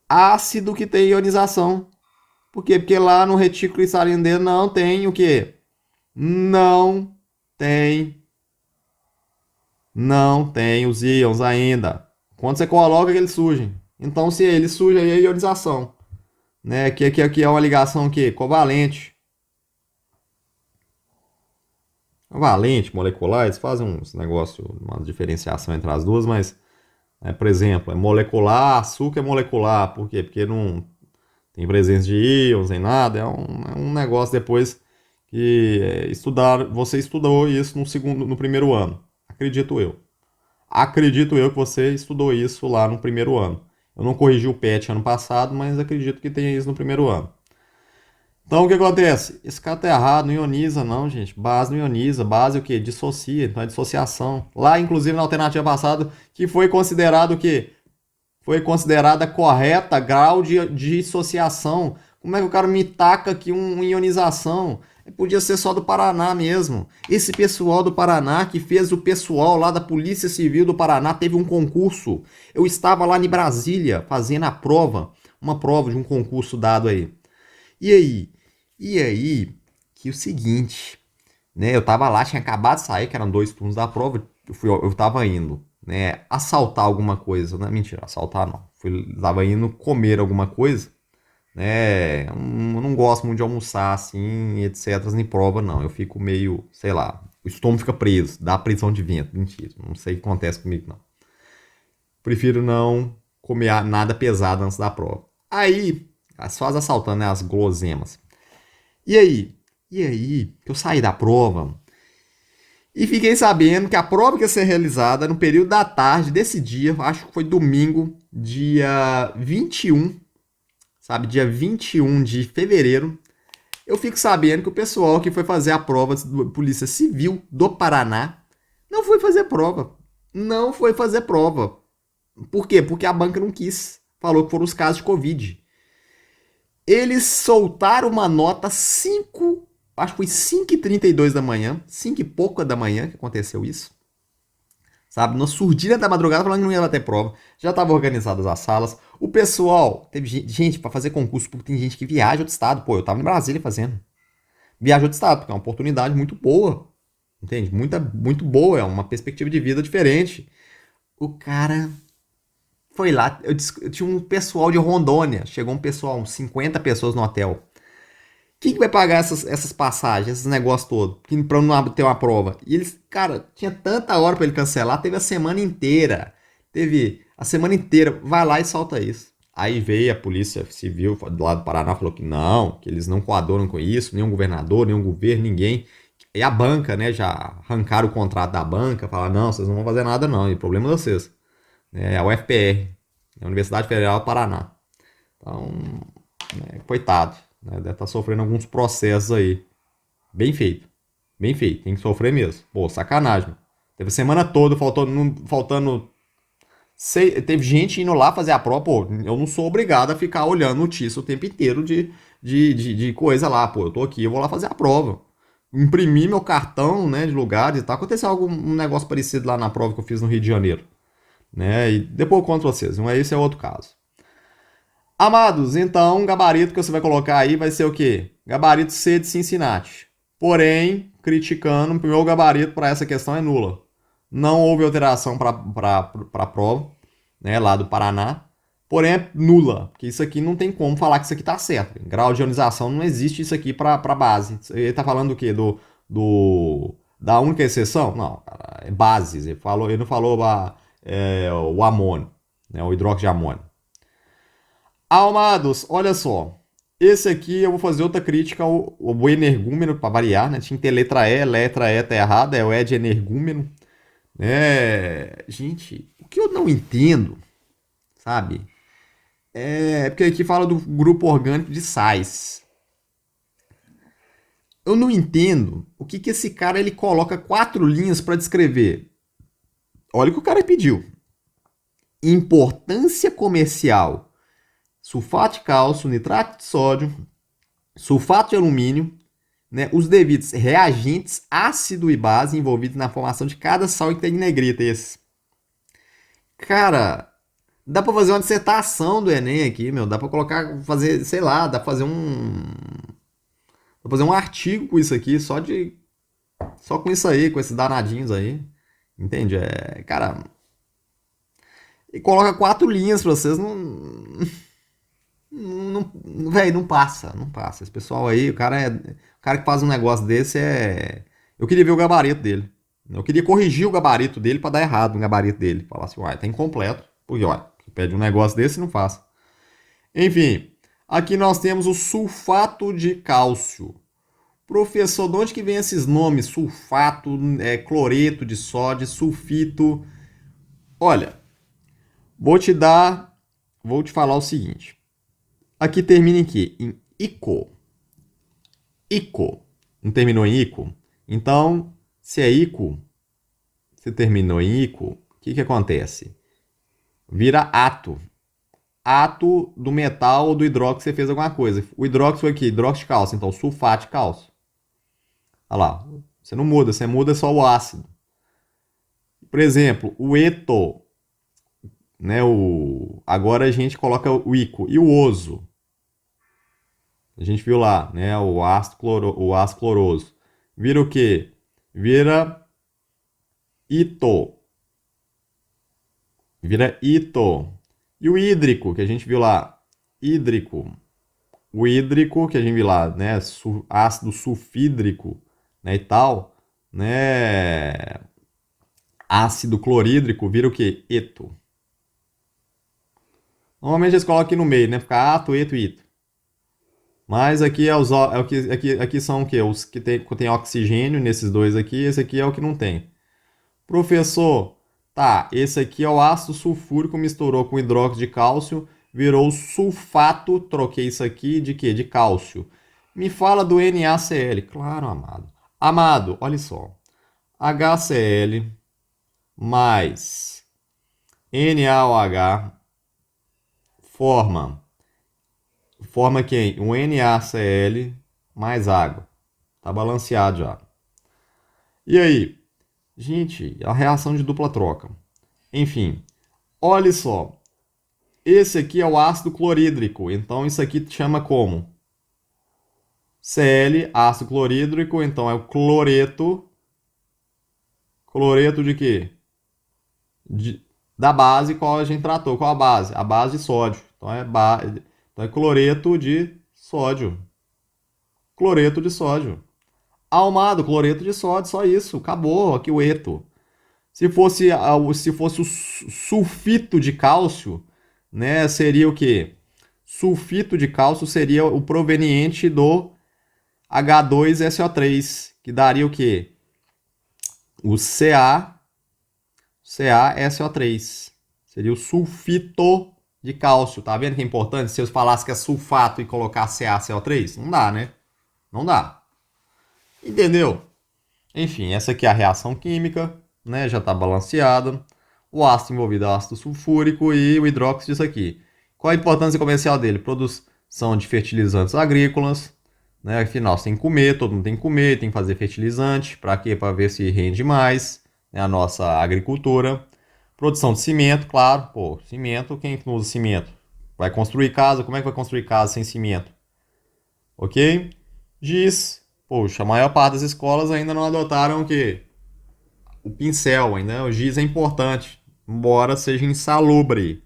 Ácido que tem ionização. Por quê? Porque lá no retículo cristalino dele não tem o quê? Não tem os íons ainda. Quando você coloca, eles surgem. Então, se eles surgem, aí é ionização. Né? Que é uma ligação que covalente. Covalente, molecular, eles fazem uns negócios, uma diferenciação entre as duas, mas por exemplo, é molecular, açúcar é molecular. Por quê? Porque não tem presença de íons, nem nada. É um negócio depois que você estudou isso no primeiro ano. Acredito eu. Acredito eu que você estudou isso lá no primeiro ano. Eu não corrigi o PET ano passado, mas acredito que tenha isso no primeiro ano. Então o que acontece? Esse cara tá errado, não ioniza não, gente. Base não ioniza. Base é o quê? Dissocia, então é dissociação. Lá, inclusive, na alternativa passada, que foi considerado o quê? Foi considerada correta grau de dissociação. Como é que o cara me taca aqui ionização? Podia ser só do Paraná mesmo. Esse pessoal do Paraná que fez o pessoal lá da Polícia Civil do Paraná teve um concurso. Eu estava lá em Brasília fazendo a prova, uma prova de um concurso dado aí. E aí? E aí, que o seguinte, né? Eu tava lá, tinha acabado de sair, que eram 2 turnos da prova, eu tava indo, né? Assaltar alguma coisa, não é mentira, assaltar não. Tava indo comer alguma coisa, né? Eu não gosto muito de almoçar assim, etc. Nem prova, não. Eu fico meio, sei lá, o estômago fica preso, dá prisão de vento, mentira. Não sei o que acontece comigo, não. Prefiro não comer nada pesado antes da prova. Aí, só as assaltando, né? As guloseimas. E aí? E aí, que eu saí da prova e fiquei sabendo que a prova que ia ser realizada no período da tarde desse dia, acho que foi domingo, dia 21, sabe? Dia 21 de fevereiro, eu fico sabendo que o pessoal que foi fazer a prova da Polícia Civil do Paraná não foi fazer prova. Não foi fazer prova. Por quê? Porque a banca não quis. Falou que foram os casos de Covid. Eles soltaram uma nota 5, acho que foi 5h32 da manhã, 5 e pouca da manhã que aconteceu isso. Sabe, na surdina da madrugada falando que não ia bater prova. Já estavam organizadas as salas. O pessoal, teve gente para fazer concurso, porque tem gente que viaja de outro estado. Pô, eu tava em Brasília fazendo. Viaja de outro estado, porque é uma oportunidade muito boa. Entende? Muito boa, é uma perspectiva de vida diferente. O cara foi lá, eu tinha um pessoal de Rondônia, chegou um pessoal, uns 50 pessoas no hotel. Quem que vai pagar essas passagens, esses negócios todos, pra não ter uma prova? E eles, cara, tinha tanta hora pra ele cancelar, teve a semana inteira. Teve a semana inteira, vai lá e solta isso. Aí veio a polícia civil do lado do Paraná, falou que não, que eles não coadoram com isso, nenhum governador, nenhum governo, ninguém. E a banca, né, já arrancaram o contrato da banca, falaram, não, vocês não vão fazer nada não, e o problema é vocês. É a UFPR, a Universidade Federal do Paraná. Então, coitado, né? Deve estar sofrendo alguns processos aí. Bem feito. Bem feito. Tem que sofrer mesmo. Pô, sacanagem. Mano. Teve a semana toda faltando teve gente indo lá fazer a prova. Pô, eu não sou obrigado a ficar olhando notícia o tempo inteiro de coisa lá. Pô, eu tô aqui, eu vou lá fazer a prova. Imprimi meu cartão, né, de lugares e tal. Aconteceu um negócio parecido lá na prova que eu fiz no Rio de Janeiro. Né? E depois eu conto pra vocês. Mas esse é outro caso. Amados, então o gabarito que você vai colocar aí vai ser o quê? Gabarito C de Cincinnati. Porém, criticando, o meu gabarito para essa questão é nula. Não houve alteração para a prova, né, lá do Paraná. Porém, é nula, porque isso aqui não tem como falar que isso aqui está certo. Grau de ionização não existe isso aqui para base. Ele está falando do quê? Da única exceção? Não, cara, é bases. Ele não falou o amônio, né, o hidróxido de amônio. Amados, olha só. Esse aqui eu vou fazer outra crítica ao energúmeno, para variar, né? Tinha que ter letra E tá errada, é o E de energúmeno. Gente, o que eu não entendo, sabe? É porque aqui fala do grupo orgânico de sais. Eu não entendo o que esse cara ele coloca 4 linhas para descrever. Olha o que o cara pediu. Importância comercial: sulfato de cálcio, nitrato de sódio, sulfato de alumínio, né, os devidos reagentes, ácido e base envolvidos na formação de cada sal que tem em negrita esse. Cara, dá pra fazer uma dissertação do Enem aqui, meu. Dá pra colocar, fazer, sei lá, dá pra fazer um artigo com isso aqui, só com isso aí, com esses danadinhos aí. Entende? Cara, e coloca 4 linhas pra vocês, velho, não passa, não passa. Esse pessoal aí, o cara que faz um negócio desse eu queria ver o gabarito dele. Eu queria corrigir o gabarito dele pra dar errado no gabarito dele. Falar assim, uai, tá incompleto. Porque, olha, você pede um negócio desse e não faça. Enfim, aqui nós temos o sulfato de cálcio. Professor, de onde que vem esses nomes? Sulfato, cloreto de sódio, sulfito. Olha, vou te falar o seguinte. Aqui termina em quê? Em ico. Ico. Não terminou em ico? Então, se é ico, se terminou em ico, o que acontece? Vira ato. Ato do metal ou do hidróxido que você fez alguma coisa. O hidróxido foi aqui, hidróxido de cálcio, então sulfato de cálcio. Olha lá, você não muda, você muda só o ácido. Por exemplo, o eto, né, agora a gente coloca o ico. E o oso? A gente viu lá, né, o ácido cloroso. Vira o quê? Vira ito. Vira ito. E o hídrico, que a gente viu lá? Hídrico. O hídrico, que a gente viu lá, né? Ácido sulfídrico, né? E tal, né? Ácido clorídrico vira o quê? Eto. Normalmente eles colocam aqui no meio, né? Fica ato, eto e ito. Mas aqui é o que aqui são o quê? Os que tem oxigênio nesses dois aqui, esse aqui é o que não tem. Professor, tá, esse aqui é o ácido sulfúrico, misturou com hidróxido de cálcio, virou sulfato, troquei isso aqui de quê? De cálcio. Me fala do NaCl. Claro, amado. Amado, olha só. HCl mais NaOH forma quem? Um NaCl mais água. Tá balanceado já. E aí? Gente, a reação de dupla troca. Enfim, olha só. Esse aqui é o ácido clorídrico, então isso aqui chama como? Cl, ácido clorídrico, então é o cloreto. Cloreto de quê? Da base qual a gente tratou. Qual a base? A base de sódio. Então é cloreto de sódio. Cloreto de sódio. Almado, cloreto de sódio, só isso. Acabou aqui o eto. Se fosse o sulfito de cálcio, né, seria o quê? Sulfito de cálcio seria o proveniente do H2SO3, que daria o quê? O CaSO3. Seria o sulfito de cálcio. Tá vendo que é importante? Se eu falasse que é sulfato e colocar CaCO3, não dá, né? Não dá. Entendeu? Enfim, essa aqui é a reação química, né? Já está balanceada. O ácido envolvido é o ácido sulfúrico e o hidróxido disso aqui. Qual a importância comercial dele? Produção de fertilizantes agrícolas, né? Afinal, você tem que comer, todo mundo tem que comer, tem que fazer fertilizante. Para quê? Para ver se rende mais, né? A nossa agricultura. Produção de cimento, claro. Pô, cimento, quem não usa cimento? Vai construir casa? Como é que vai construir casa sem cimento? Ok? Giz. Poxa, a maior parte das escolas ainda não adotaram o quê? O pincel, ainda. O giz é importante, embora seja insalubre.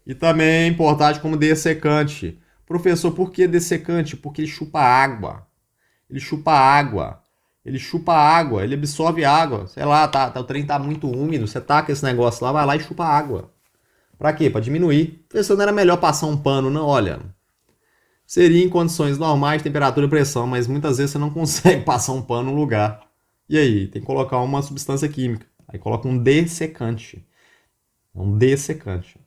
E também é importante como dessecante. Professor, por que dessecante? Porque ele chupa água. Ele chupa água. Ele chupa água, ele absorve água. Sei lá, o trem tá muito úmido, você taca esse negócio lá, vai lá e chupa água. Pra quê? Pra diminuir. Professor, não era melhor passar um pano, não? Olha, seria em condições normais de temperatura e pressão, mas muitas vezes você não consegue passar um pano no lugar. E aí? Tem que colocar uma substância química. Aí coloca um dessecante. É um dessecante.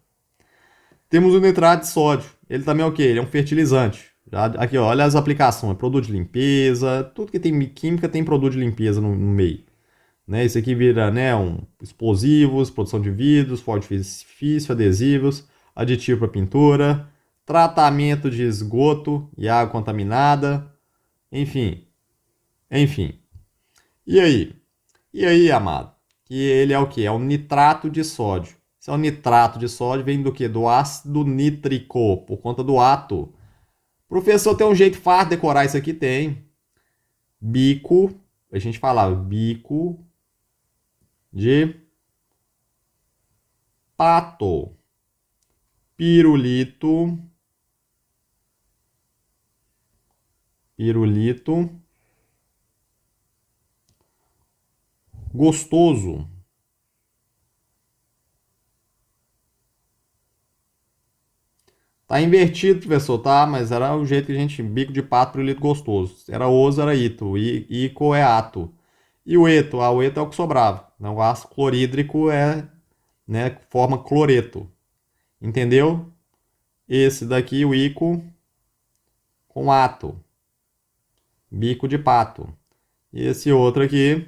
Temos o nitrato de sódio. Ele também é o quê? Ele é um fertilizante. Aqui, ó, olha as aplicações. Produto de limpeza. Tudo que tem química tem produto de limpeza no meio. Né? Isso aqui vira, né, explosivos, produção de vidros, fogo de artifício, adesivos, aditivo para pintura, tratamento de esgoto e água contaminada, enfim, enfim. E aí? E aí, amado? Que ele é o que? É o nitrato de sódio. Se é o nitrato de sódio, vem do que? Do ácido nítrico, por conta do ato. Professor, tem um jeito fácil de decorar isso aqui? Tem. Bico, a gente falava bico de pato. Pirulito. Pirulito. Gostoso. Tá invertido, professor, tá? Mas era o jeito que a gente. Bico de pato, pirulito gostoso. Era oso, era ito. Ico é ato. E o eto? O eto é o que sobrava. Não, o ácido clorídrico é, né, forma cloreto. Entendeu? Esse daqui, o ico, com ato. bico de pato. E esse outro aqui,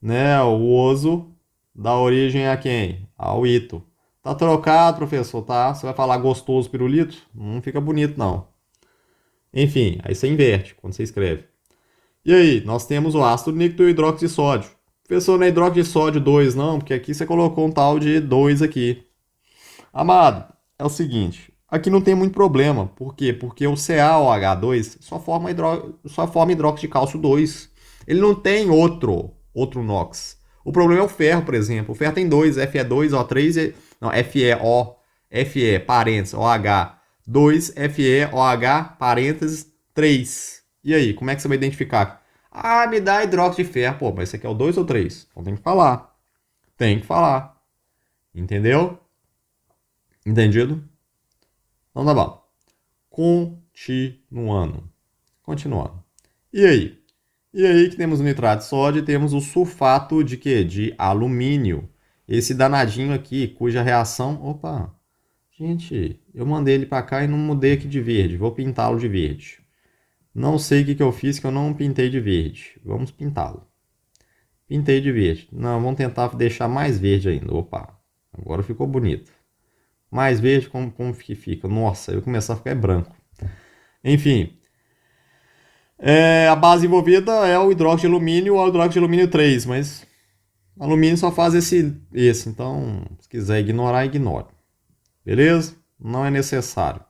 né, o oso, dá origem a quem? Ao ito. Tá trocado, professor, tá? Você vai falar gostoso pirulito? Não fica bonito, não. Enfim, aí você inverte quando você escreve. E aí, nós temos o ácido nítrico e o hidróxido de sódio. Professor, não é hidróxido de sódio 2 não, porque aqui você colocou um tal de 2 aqui. Amado, é o seguinte, aqui não tem muito problema. Por quê? Porque o CaOH2 só forma hidróxido de cálcio 2. Ele não tem outro NOx. O problema é o ferro, por exemplo. O ferro tem dois, Fe2O3, não, FeO, Fe, parênteses, OH, 2, FeOH, parênteses, 3. E aí, como é que você vai identificar? Ah, me dá hidróxido de ferro. Pô, mas esse aqui é o 2 ou 3? Então tem que falar. Tem que falar. Entendeu? Entendido? Então tá bom. Continuando. Continuando. E aí? E aí que temos o nitrato de sódio e temos o sulfato de quê? De alumínio. Esse danadinho aqui, cuja reação... Opa! Gente, eu mandei ele pra cá e não mudei aqui de verde. Vou pintá-lo de verde. Não sei o que eu fiz que eu não pintei de verde. Vamos pintá-lo. Pintei de verde. Não, vamos tentar deixar mais verde ainda. Opa! Agora ficou bonito. Mais verde, como que fica? Nossa, eu começar a ficar branco. Enfim, a base envolvida é o hidróxido de alumínio ou o hidróxido de alumínio 3, mas alumínio só faz esse. Então, se quiser ignorar, ignore. Beleza? Não é necessário.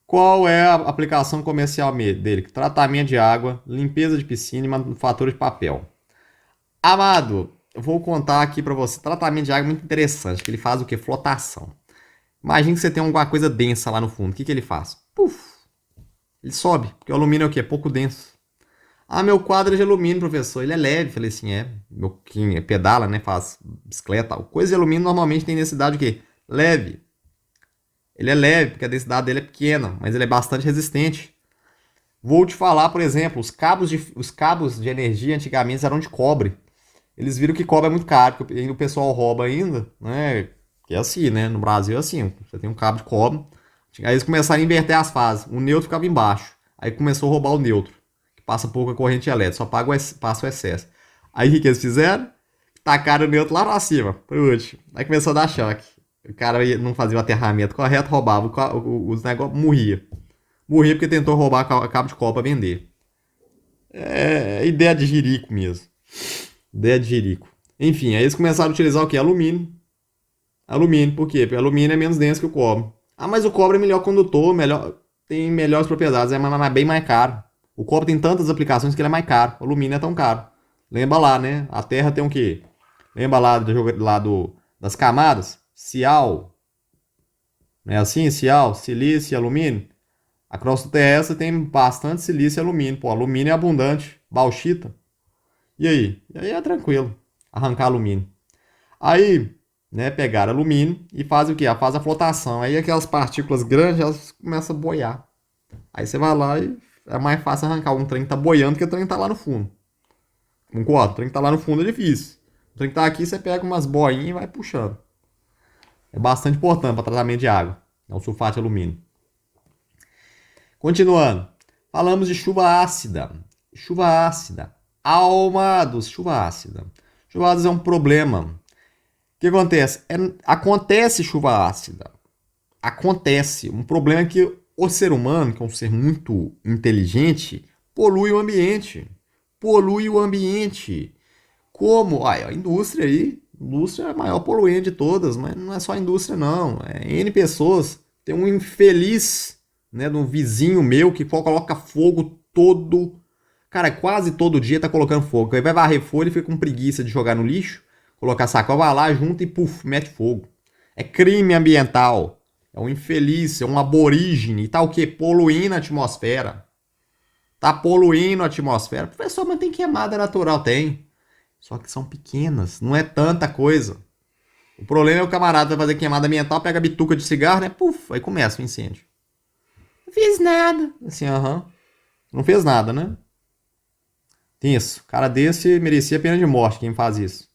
Qual é a aplicação comercial dele? Tratamento de água, limpeza de piscina e manufatura de papel. Amado, eu vou contar aqui para você. Tratamento de água é muito interessante, que ele faz o quê? Flotação. Imagina que você tem alguma coisa densa lá no fundo. O que ele faz? Puf! Ele sobe, porque o alumínio é o quê? É pouco denso. Ah, meu quadro é de alumínio, professor. Ele é leve. Falei assim, meu quem pedala, né? Faz bicicleta. Coisa de alumínio normalmente tem densidade o quê? Leve. Ele é leve, porque a densidade dele é pequena, mas ele é bastante resistente. Vou te falar, por exemplo, os cabos de energia antigamente eram de cobre. Eles viram que cobre é muito caro, porque o pessoal rouba ainda, né? Que é assim, né? No Brasil é assim. Você tem um cabo de cobre. Aí eles começaram a inverter as fases. O neutro ficava embaixo. Aí começou a roubar o neutro, que passa pouca corrente elétrica, só passa o excesso. Aí o que eles fizeram? Tacaram o neutro lá pra cima, por último. Aí começou a dar choque. O cara não fazia o aterramento correto, roubava. Os negócios morria. Morria porque tentou roubar cabo de cobre pra vender. É ideia de jirico mesmo. Ideia de jirico. Enfim, aí eles começaram a utilizar o que? Alumínio. Alumínio, por quê? Porque o alumínio é menos denso que o cobre. Ah, mas o cobre é melhor condutor, tem melhores propriedades, é bem mais caro. O cobre tem tantas aplicações que ele é mais caro. O alumínio é tão caro. Lembra lá, né? A Terra tem o quê? Lembra das camadas? Cial. Não é assim? Cial, silício e alumínio. A crosta terrestre tem bastante silício e alumínio. Pô, alumínio é abundante. Bauxita. E aí? E aí é tranquilo. Arrancar alumínio. Aí, né, pegaram alumínio e fazem o quê? Faz a flotação. Aí aquelas partículas grandes, elas começam a boiar. Aí você vai lá e é mais fácil arrancar um trem que tá boiando que o trem que tá lá no fundo. Concordo? O trem que tá lá no fundo é difícil. O trem que tá aqui, você pega umas boinhas e vai puxando. É bastante importante para tratamento de água. É o sulfato de alumínio. Continuando. Falamos de chuva ácida. Chuva ácida. Almados, chuva ácida. Chuva ácida é um problema. O que acontece? Acontece chuva ácida. Acontece. Um problema é que o ser humano, que é um ser muito inteligente, polui o ambiente. Polui o ambiente. Como? A indústria aí. A indústria é a maior poluente de todas, mas não é só a indústria, não. É N pessoas. Tem um infeliz, né, de um vizinho meu que coloca fogo todo. Cara, quase todo dia tá colocando fogo. Aí vai varrer folha e fica com preguiça de jogar no lixo, colocar sacola, vai lá, junta e puf, mete fogo. É crime ambiental. É um infeliz, é um aborígene. Tá o quê? Poluindo a atmosfera. Tá poluindo a atmosfera. Professor, mas tem queimada natural? Tem. Só que são pequenas, não é tanta coisa. O problema é o camarada vai fazer queimada ambiental, pega a bituca de cigarro, né? Puf, aí começa o incêndio. Não fiz nada. Assim, aham. Não fez nada, né? Isso. Cara desse merecia pena de morte, quem faz isso.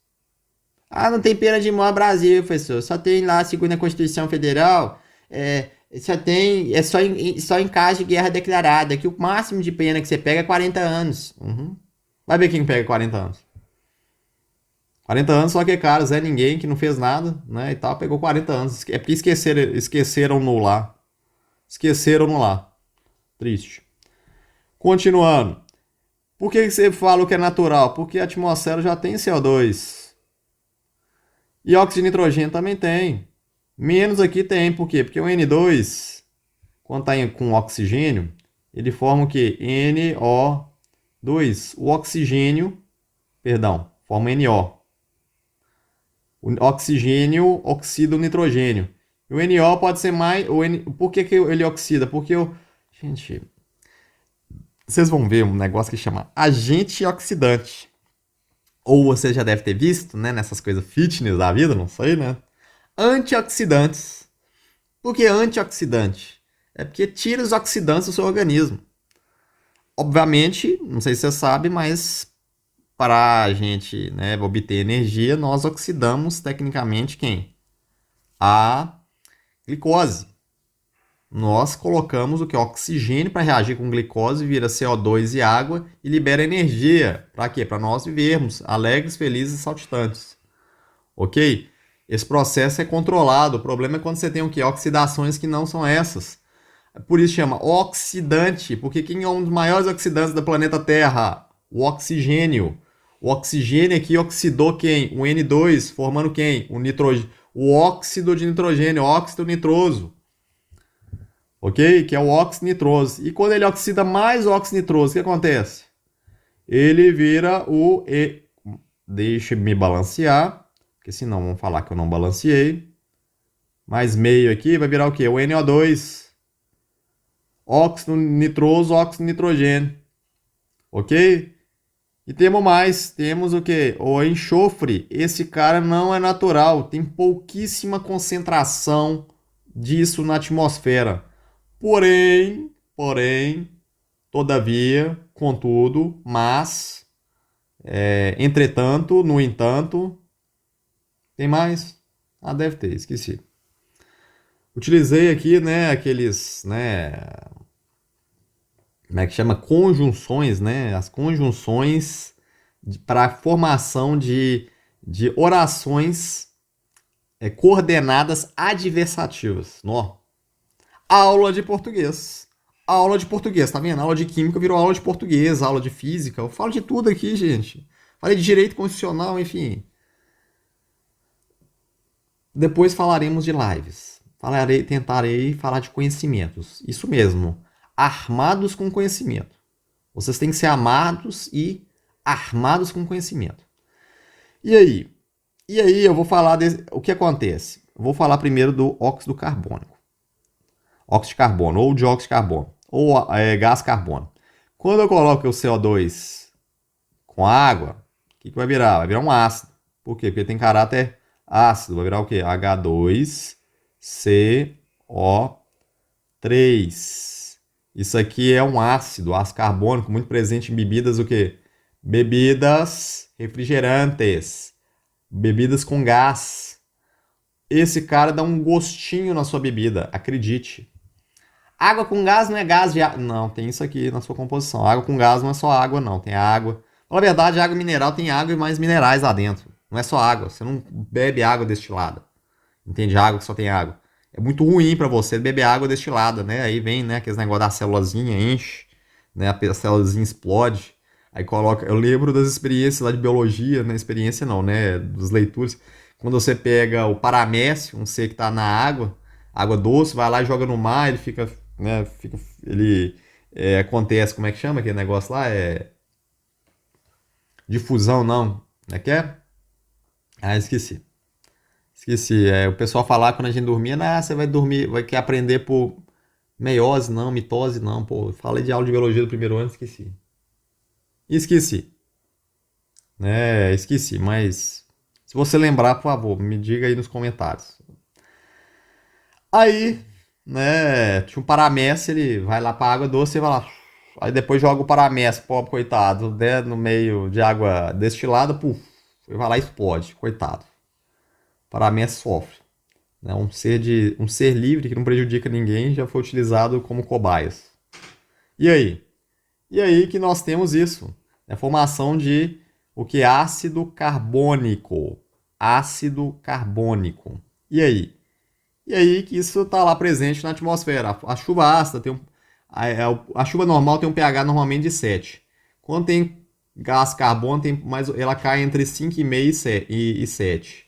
Ah, não tem pena de morte no Brasil, professor. Só tem lá, segundo a Constituição Federal, Só tem, só em caso de guerra declarada, que o máximo de pena que você pega é 40 anos. Uhum. Vai ver quem pega 40 anos. 40 anos, só que, cara, Zé Ninguém, que não fez nada, né, e tal, pegou 40 anos. É porque esqueceram no lá. Esqueceram no lá. Triste. Continuando. Por que você fala que é natural? Porque a atmosfera já tem CO2. E óxido de nitrogênio também tem. Menos aqui tem, por quê? Porque o N2, quando está com oxigênio, ele forma o quê? NO2. O oxigênio, perdão, forma NO. O oxigênio oxida o nitrogênio. E o NO pode ser mais. Por que ele oxida? Porque o. Gente, vocês vão ver um negócio que chama agente oxidante. Ou você já deve ter visto, né? Nessas coisas fitness da vida, não sei, né? Antioxidantes. Por que antioxidante? É porque tira os oxidantes do seu organismo. Obviamente, não sei se você sabe, mas para a gente, né, obter energia, nós oxidamos tecnicamente quem? A glicose. Nós colocamos o que? Oxigênio para reagir com glicose, vira CO2 e água e libera energia. Para quê? Para nós vivermos alegres, felizes e saltitantes. Ok? Esse processo é controlado. O problema é quando você tem o quê? Oxidações que não são essas. Por isso chama oxidante, porque quem é um dos maiores oxidantes do planeta Terra? O oxigênio. O oxigênio aqui oxidou quem? O N2, formando quem? O nitrogênio. O óxido de nitrogênio, óxido nitroso. Ok? Que é o óxido nitroso. E quando ele oxida mais óxido nitroso, o que acontece? Ele vira o E. Deixa me balancear, porque senão vão falar que eu não balanceei. Mais meio aqui vai virar o quê? O NO2. Óxido nitroso, óxido nitrogênio. Ok? E temos mais, temos o que? O enxofre. Esse cara não é natural, tem pouquíssima concentração disso na atmosfera. Porém, todavia, contudo, mas, entretanto, no entanto, tem mais? Ah, deve ter, esqueci. Utilizei aqui, né, aqueles, né, como é que chama? Conjunções, né? As conjunções para a formação de orações coordenadas adversativas. Nó. Aula de português. Aula de português, tá vendo? Aula de química virou aula de português, aula de física. Eu falo de tudo aqui, gente. Falei de direito constitucional, enfim. Depois falaremos de lives. Tentarei falar de conhecimentos. Isso mesmo. Armados com conhecimento. Vocês têm que ser amados e armados com conhecimento. E aí? E aí eu vou falar o que acontece. Eu vou falar primeiro do óxido carbônico. Óxido de carbono, ou dióxido de carbono, ou gás carbônico. Quando eu coloco o CO2 com água, o que vai virar? Vai virar um ácido. Por quê? Porque tem caráter ácido. Vai virar o quê? H2CO3. Isso aqui é um ácido carbônico muito presente em bebidas o quê? Bebidas refrigerantes, bebidas com gás. Esse cara dá um gostinho na sua bebida, acredite. Água com gás não é gás de água. Não, tem isso aqui na sua composição. Água com gás não é só água, não. Tem água. Na verdade, água mineral tem água e mais minerais lá dentro. Não é só água. Você não bebe água destilada. Entende? Água que só tem água. É muito ruim para você beber água destilada, né? Aí vem, né, aqueles negócio da célulazinha enche, né? A célulazinha explode. Aí coloca. Eu lembro das experiências lá de biologia, né? Experiência não, né? Dos leituras. Quando você pega o paramécio, um ser que tá na água, água doce, vai lá e joga no mar, ele fica, né? Acontece, como é que chama aquele negócio lá? Difusão, não. Como é que é? Ah, esqueci. Esqueci. O pessoal falar quando a gente dormia, você vai dormir, vai querer aprender por meiose, não, mitose, não. Pô, falei de aula de biologia do primeiro ano, esqueci. Esqueci. Esqueci, mas se você lembrar, por favor, me diga aí nos comentários. Aí, né, tinha um paramécio, ele vai lá pra água doce e vai lá. Aí depois joga o paramécio, pobre coitado, né, no meio de água destilada, puf, ele vai lá e explode, coitado. O paramécio sofre. né? Um ser livre que não prejudica ninguém já foi utilizado como cobaias. E aí? E aí que nós temos isso, a formação de o que é ácido carbônico. Ácido carbônico. E aí? E aí que isso está lá presente na atmosfera. A chuva ácida tem a chuva normal tem um pH normalmente de 7. Quando tem gás carbono, ela cai entre 5,5 e 7.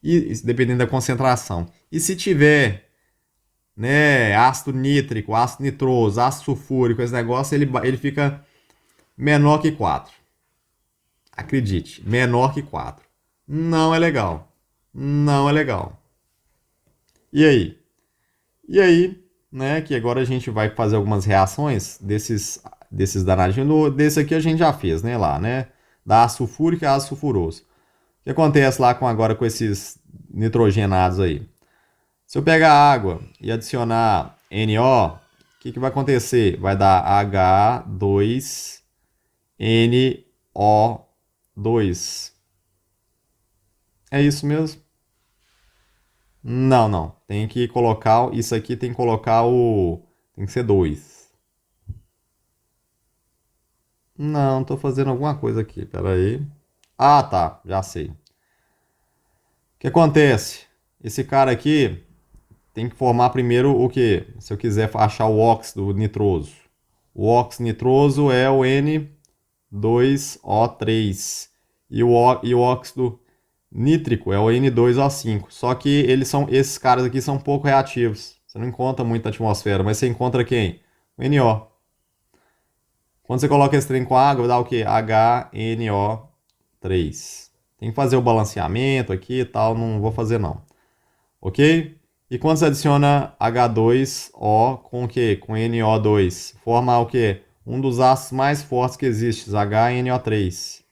E, dependendo da concentração. E se tiver, né, ácido nítrico, ácido nitroso, ácido sulfúrico, esse negócio, ele fica menor que 4. Acredite, menor que 4. Não é legal. Não é legal. E aí? E aí, né, que agora a gente vai fazer algumas reações desses danadinhos. Desse aqui a gente já fez, né, lá, né? Da ácido sulfúrico e ácido sulfuroso. O que acontece lá agora com esses nitrogenados aí? Se eu pegar água e adicionar NO, o que vai acontecer? Vai dar H2NO2. É isso mesmo? Não, não. Tem que colocar. Isso aqui tem que colocar o. Tem que ser 2. Não, tô fazendo alguma coisa aqui. Pera aí. Ah, tá. Já sei. O que acontece? Esse cara aqui tem que formar primeiro o que? Se eu quiser achar o óxido nitroso. O óxido nitroso é o N2O3. E o óxido nítrico é o N2O5. Só que esses caras aqui são pouco reativos. Você não encontra muito na atmosfera, mas você encontra quem? O NO. Quando você coloca esse trem com água, dá o quê? HNO3. Tem que fazer o balanceamento aqui e tal, não vou fazer não. Ok? E quando você adiciona H2O com o quê? Com NO2, forma o quê? Um dos ácidos mais fortes que existe, HNO3.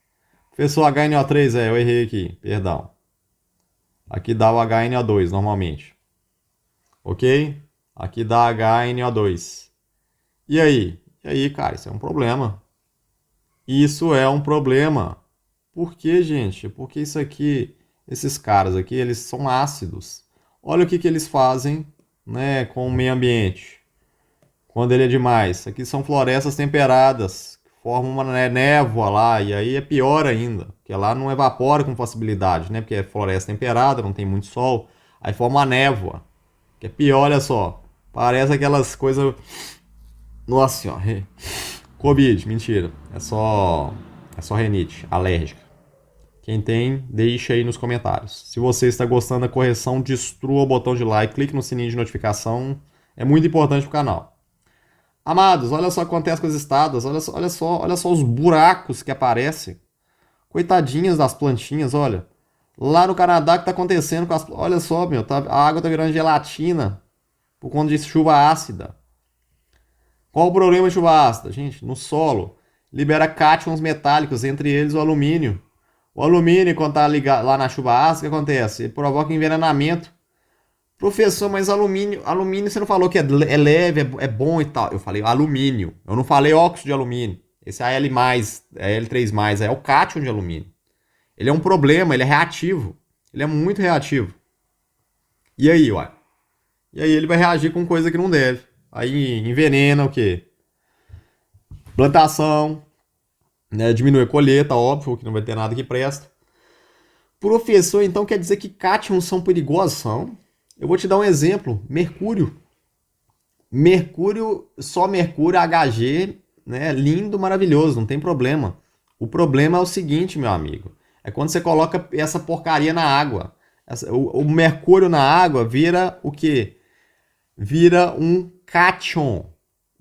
Professor, HNO3, eu errei aqui, perdão. Aqui dá o HNO2 normalmente. Ok? Aqui dá HNO2. E aí? E aí, cara, isso é um problema. Isso é um problema. Por quê, gente? Porque isso aqui, esses caras aqui, eles são ácidos. Olha o que eles fazem, né, com o meio ambiente. Quando ele é demais. Aqui são florestas temperadas, que formam uma névoa lá, e aí é pior ainda, porque lá não evapora com facilidade, né? Porque é floresta temperada, não tem muito sol, aí forma uma névoa, que é pior, olha só. Parece aquelas coisas. Nossa senhora. Covid, mentira. É só rinite alérgica. Quem tem, deixa aí nos comentários. Se você está gostando da correção, destrua o botão de like, clique no sininho de notificação. É muito importante para o canal. Amados, olha só o que acontece com as estadas. Olha só os buracos que aparecem. Coitadinhas das plantinhas, olha. Lá no Canadá, o que está acontecendo com as... Olha só, meu, a água está virando gelatina por conta de chuva ácida. Qual o problema de chuva ácida? Gente, no solo, libera cátions metálicos, entre eles o alumínio. O alumínio, quando está ligado lá na chuva ácida, o que acontece? Ele provoca envenenamento. Professor, mas alumínio você não falou que é leve, é bom e tal. Eu falei alumínio, eu não falei óxido de alumínio. Esse Al+, é L3+, é o cátion de alumínio. Ele é um problema, ele é reativo. Ele é muito reativo. E aí, ué? E aí ele vai reagir com coisa que não deve. Aí envenena o quê? Plantação, né? Diminui a colheita, óbvio, que não vai ter nada que presta. Professor, então quer dizer que cátions são perigosos? São. Eu vou te dar um exemplo. Mercúrio. Só mercúrio, Hg, né? Lindo, maravilhoso, não tem problema. O problema é o seguinte, meu amigo. É quando você coloca essa porcaria na água. O mercúrio na água vira o quê? Vira um cátion.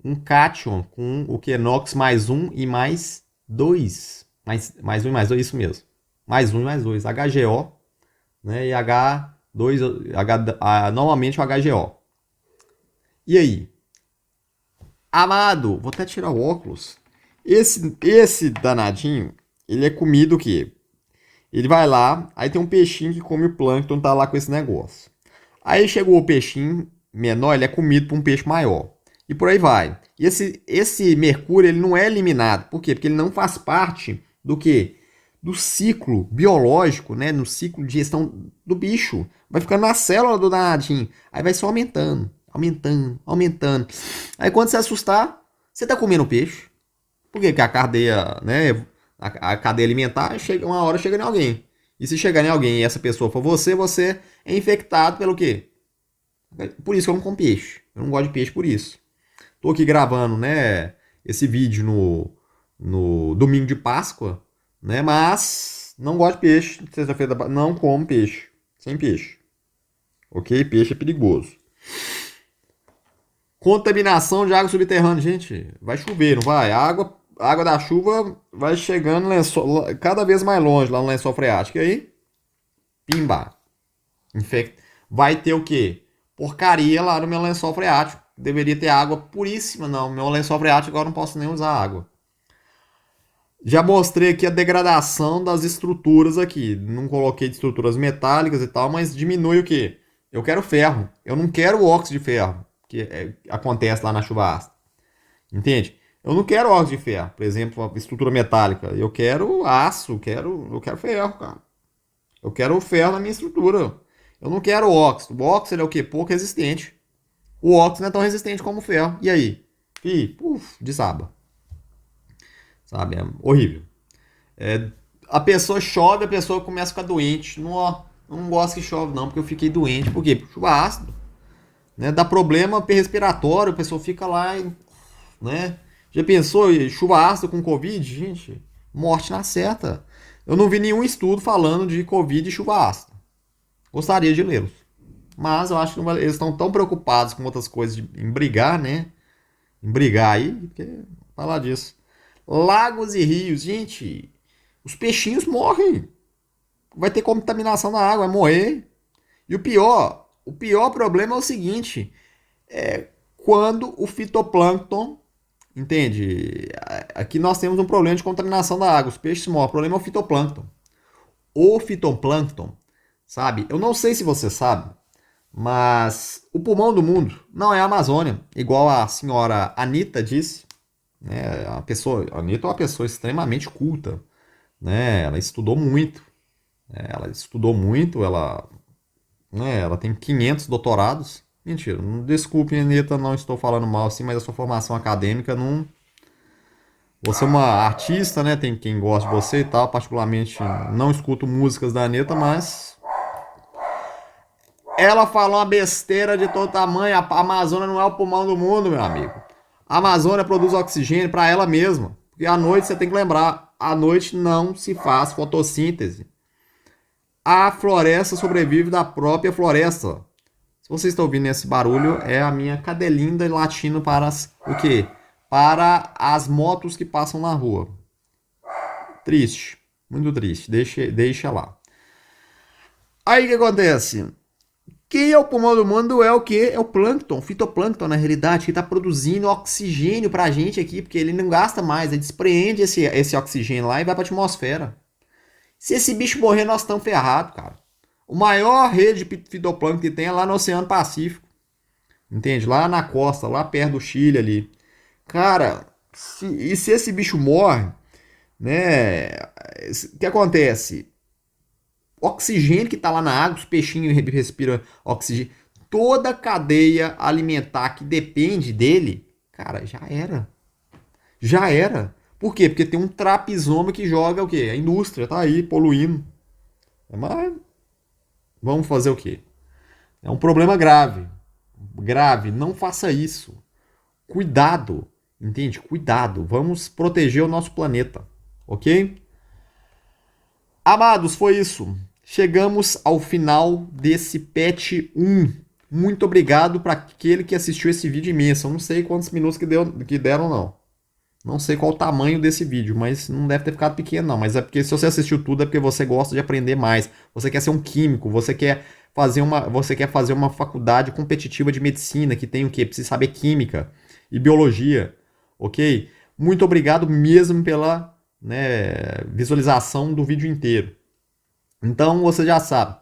Um cátion com o que? NOx mais 1 e mais 2. Mais 1 e mais 2, isso mesmo. Mais 1 e mais 2. HGO, né? E H2, normalmente o HGO. E aí? Amado, vou até tirar o óculos. Esse danadinho, ele é comido o quê? Ele vai lá, aí tem um peixinho que come o plâncton, tá lá com esse negócio. Aí chegou o peixinho menor, ele é comido por um peixe maior. E por aí vai. E esse mercúrio, ele não é eliminado. Por quê? Porque ele não faz parte do quê? do ciclo biológico, né? No ciclo de gestão do bicho. Vai ficando na célula do danadinho. Aí vai só aumentando, aumentando, aumentando. Aí quando você assustar, você tá comendo peixe. Por quê? Porque a cadeia, né? A cadeia alimentar, chega, uma hora chega em alguém. E se chegar em alguém e essa pessoa for você, você é infectado pelo quê? Por isso que eu não como peixe. Eu não gosto de peixe por isso. Tô aqui gravando, né, esse vídeo no domingo de Páscoa, né, mas não gosto de peixe. Sexta-feira não como peixe. Sem peixe. Ok? Peixe é perigoso. Contaminação de água subterrânea. Gente, vai chover, não vai? A água da chuva vai chegando cada vez mais longe lá no lençol freático. E aí, pimba. Vai ter o quê? Porcaria lá no meu lençol freático. Deveria ter água puríssima. Não, meu lençol freático agora não posso nem usar água. Já mostrei aqui a degradação das estruturas aqui. Não coloquei de estruturas metálicas e tal, mas diminui o quê? Eu quero ferro. Eu não quero o óxido de ferro, que acontece lá na chuva ácida. Entende? Eu não quero óxido de ferro, por exemplo, a estrutura metálica. Eu quero aço, eu quero ferro, cara. Eu quero ferro na minha estrutura. Eu não quero óxido. O óxido é o quê? Pouco resistente. O óxido não é tão resistente como o ferro. E aí? Desaba. Sabe? É horrível. A pessoa chove, a pessoa começa a ficar doente. Não, eu não gosto que chove, não, porque eu fiquei doente. Por quê? Porque chuva ácido. Né? Dá problema respiratório, a pessoa fica lá, né? Já pensou em chuva ácida com Covid? Gente, morte na certa. Eu não vi nenhum estudo falando de Covid e chuva ácida. Gostaria de lê-los. Mas eu acho que eles estão tão preocupados com outras coisas, em brigar, né? Em brigar aí, porque falar disso. Lagos e rios, gente, os peixinhos morrem. Vai ter contaminação na água, vai morrer. E o pior problema é o seguinte: quando o fitoplâncton, entende? Aqui nós temos um problema de contaminação da água, os peixes morrem. O problema é o fitoplâncton. O fitoplâncton, sabe? Eu não sei se você sabe, mas o pulmão do mundo não é a Amazônia, igual a senhora Anitta disse. Né? A Anitta é uma pessoa extremamente culta. Né? Ela estudou muito. Ela tem 500 doutorados. Mentira, desculpe, Anitta, não estou falando mal assim, mas a sua formação acadêmica não. Você é uma artista, né? Tem quem gosta de você e tal. Particularmente não escuto músicas da Anitta, mas ela falou uma besteira de todo tamanho. A Amazônia não é o pulmão do mundo, meu amigo. A Amazônia produz oxigênio para ela mesma. Porque à noite você tem que lembrar, à noite não se faz fotossíntese. A floresta sobrevive da própria floresta. Se você está ouvindo esse barulho, é a minha cadelinda latindo para o quê? Para as motos que passam na rua. Triste, muito triste. Deixa lá. Aí o que acontece? Quem é o pulmão do mundo é o quê? É o plâncton, fitoplâncton na realidade, que está produzindo oxigênio para a gente aqui, porque ele não gasta mais, ele despreende esse oxigênio lá e vai para a atmosfera. Se esse bicho morrer, nós estamos ferrados, cara. O maior rede de fitoplâncton que tem é lá no Oceano Pacífico. Entende? Lá na costa, lá perto do Chile ali. Cara, se esse bicho morre, né? O que acontece? O oxigênio que está lá na água, os peixinhos respiram oxigênio. Toda a cadeia alimentar que depende dele, cara, já era. Já era. Por quê? Porque tem um trapisoma que joga o quê? A indústria tá aí poluindo. Mas vamos fazer o quê? É um problema grave. Grave. Não faça isso. Cuidado. Entende? Cuidado. Vamos proteger o nosso planeta. Ok? Amados, foi isso. Chegamos ao final desse patch 1. Muito obrigado para aquele que assistiu esse vídeo imenso. Eu não sei quantos minutos que deram, não. Não sei qual o tamanho desse vídeo, mas não deve ter ficado pequeno, não. Mas é porque se você assistiu tudo, é porque você gosta de aprender mais. Você quer ser um químico, você quer fazer uma faculdade competitiva de medicina, que tem o quê? Precisa saber química e biologia, ok? Muito obrigado mesmo pela, né, visualização do vídeo inteiro. Então você já sabe,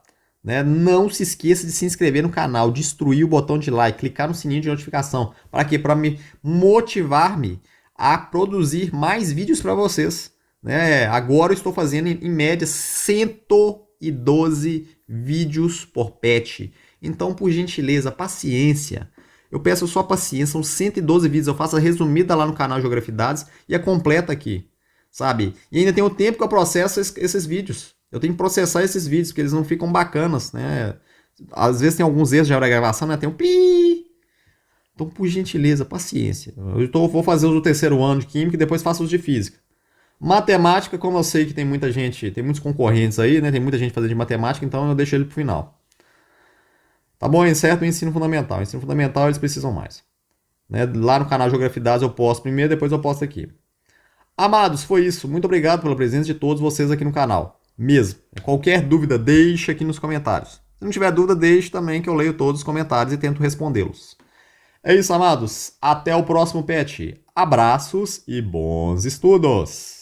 né? Não se esqueça de se inscrever no canal, destruir o botão de like, clicar no sininho de notificação. Para quê? Para me motivar-me a produzir mais vídeos para vocês, né? Agora eu estou fazendo em média 112 vídeos por pet. Então, por gentileza, paciência. Eu peço só paciência, são 112 vídeos. Eu faço a resumida lá no canal Geografia e Dados e a completa aqui, sabe? E ainda tem o tempo que eu processo esses vídeos. Eu tenho que processar esses vídeos, porque eles não ficam bacanas, né? Às vezes tem alguns erros de hora da gravação, né? Tem um pi. Então, por gentileza, paciência. Vou fazer os do terceiro ano de Química e depois faço os de Física. Matemática, como eu sei que tem muita gente, tem muitos concorrentes aí, né? Tem muita gente fazendo de matemática, então eu deixo ele pro final. Tá bom? Encerto o ensino fundamental. O ensino fundamental eles precisam mais. Né? Lá no canal Geografia e Dados eu posto primeiro, depois eu posto aqui. Amados, foi isso. Muito obrigado pela presença de todos vocês aqui no canal. Mesmo. Qualquer dúvida, deixa aqui nos comentários. Se não tiver dúvida, deixe também que eu leio todos os comentários e tento respondê-los. É isso, amados. Até o próximo pet. Abraços e bons estudos!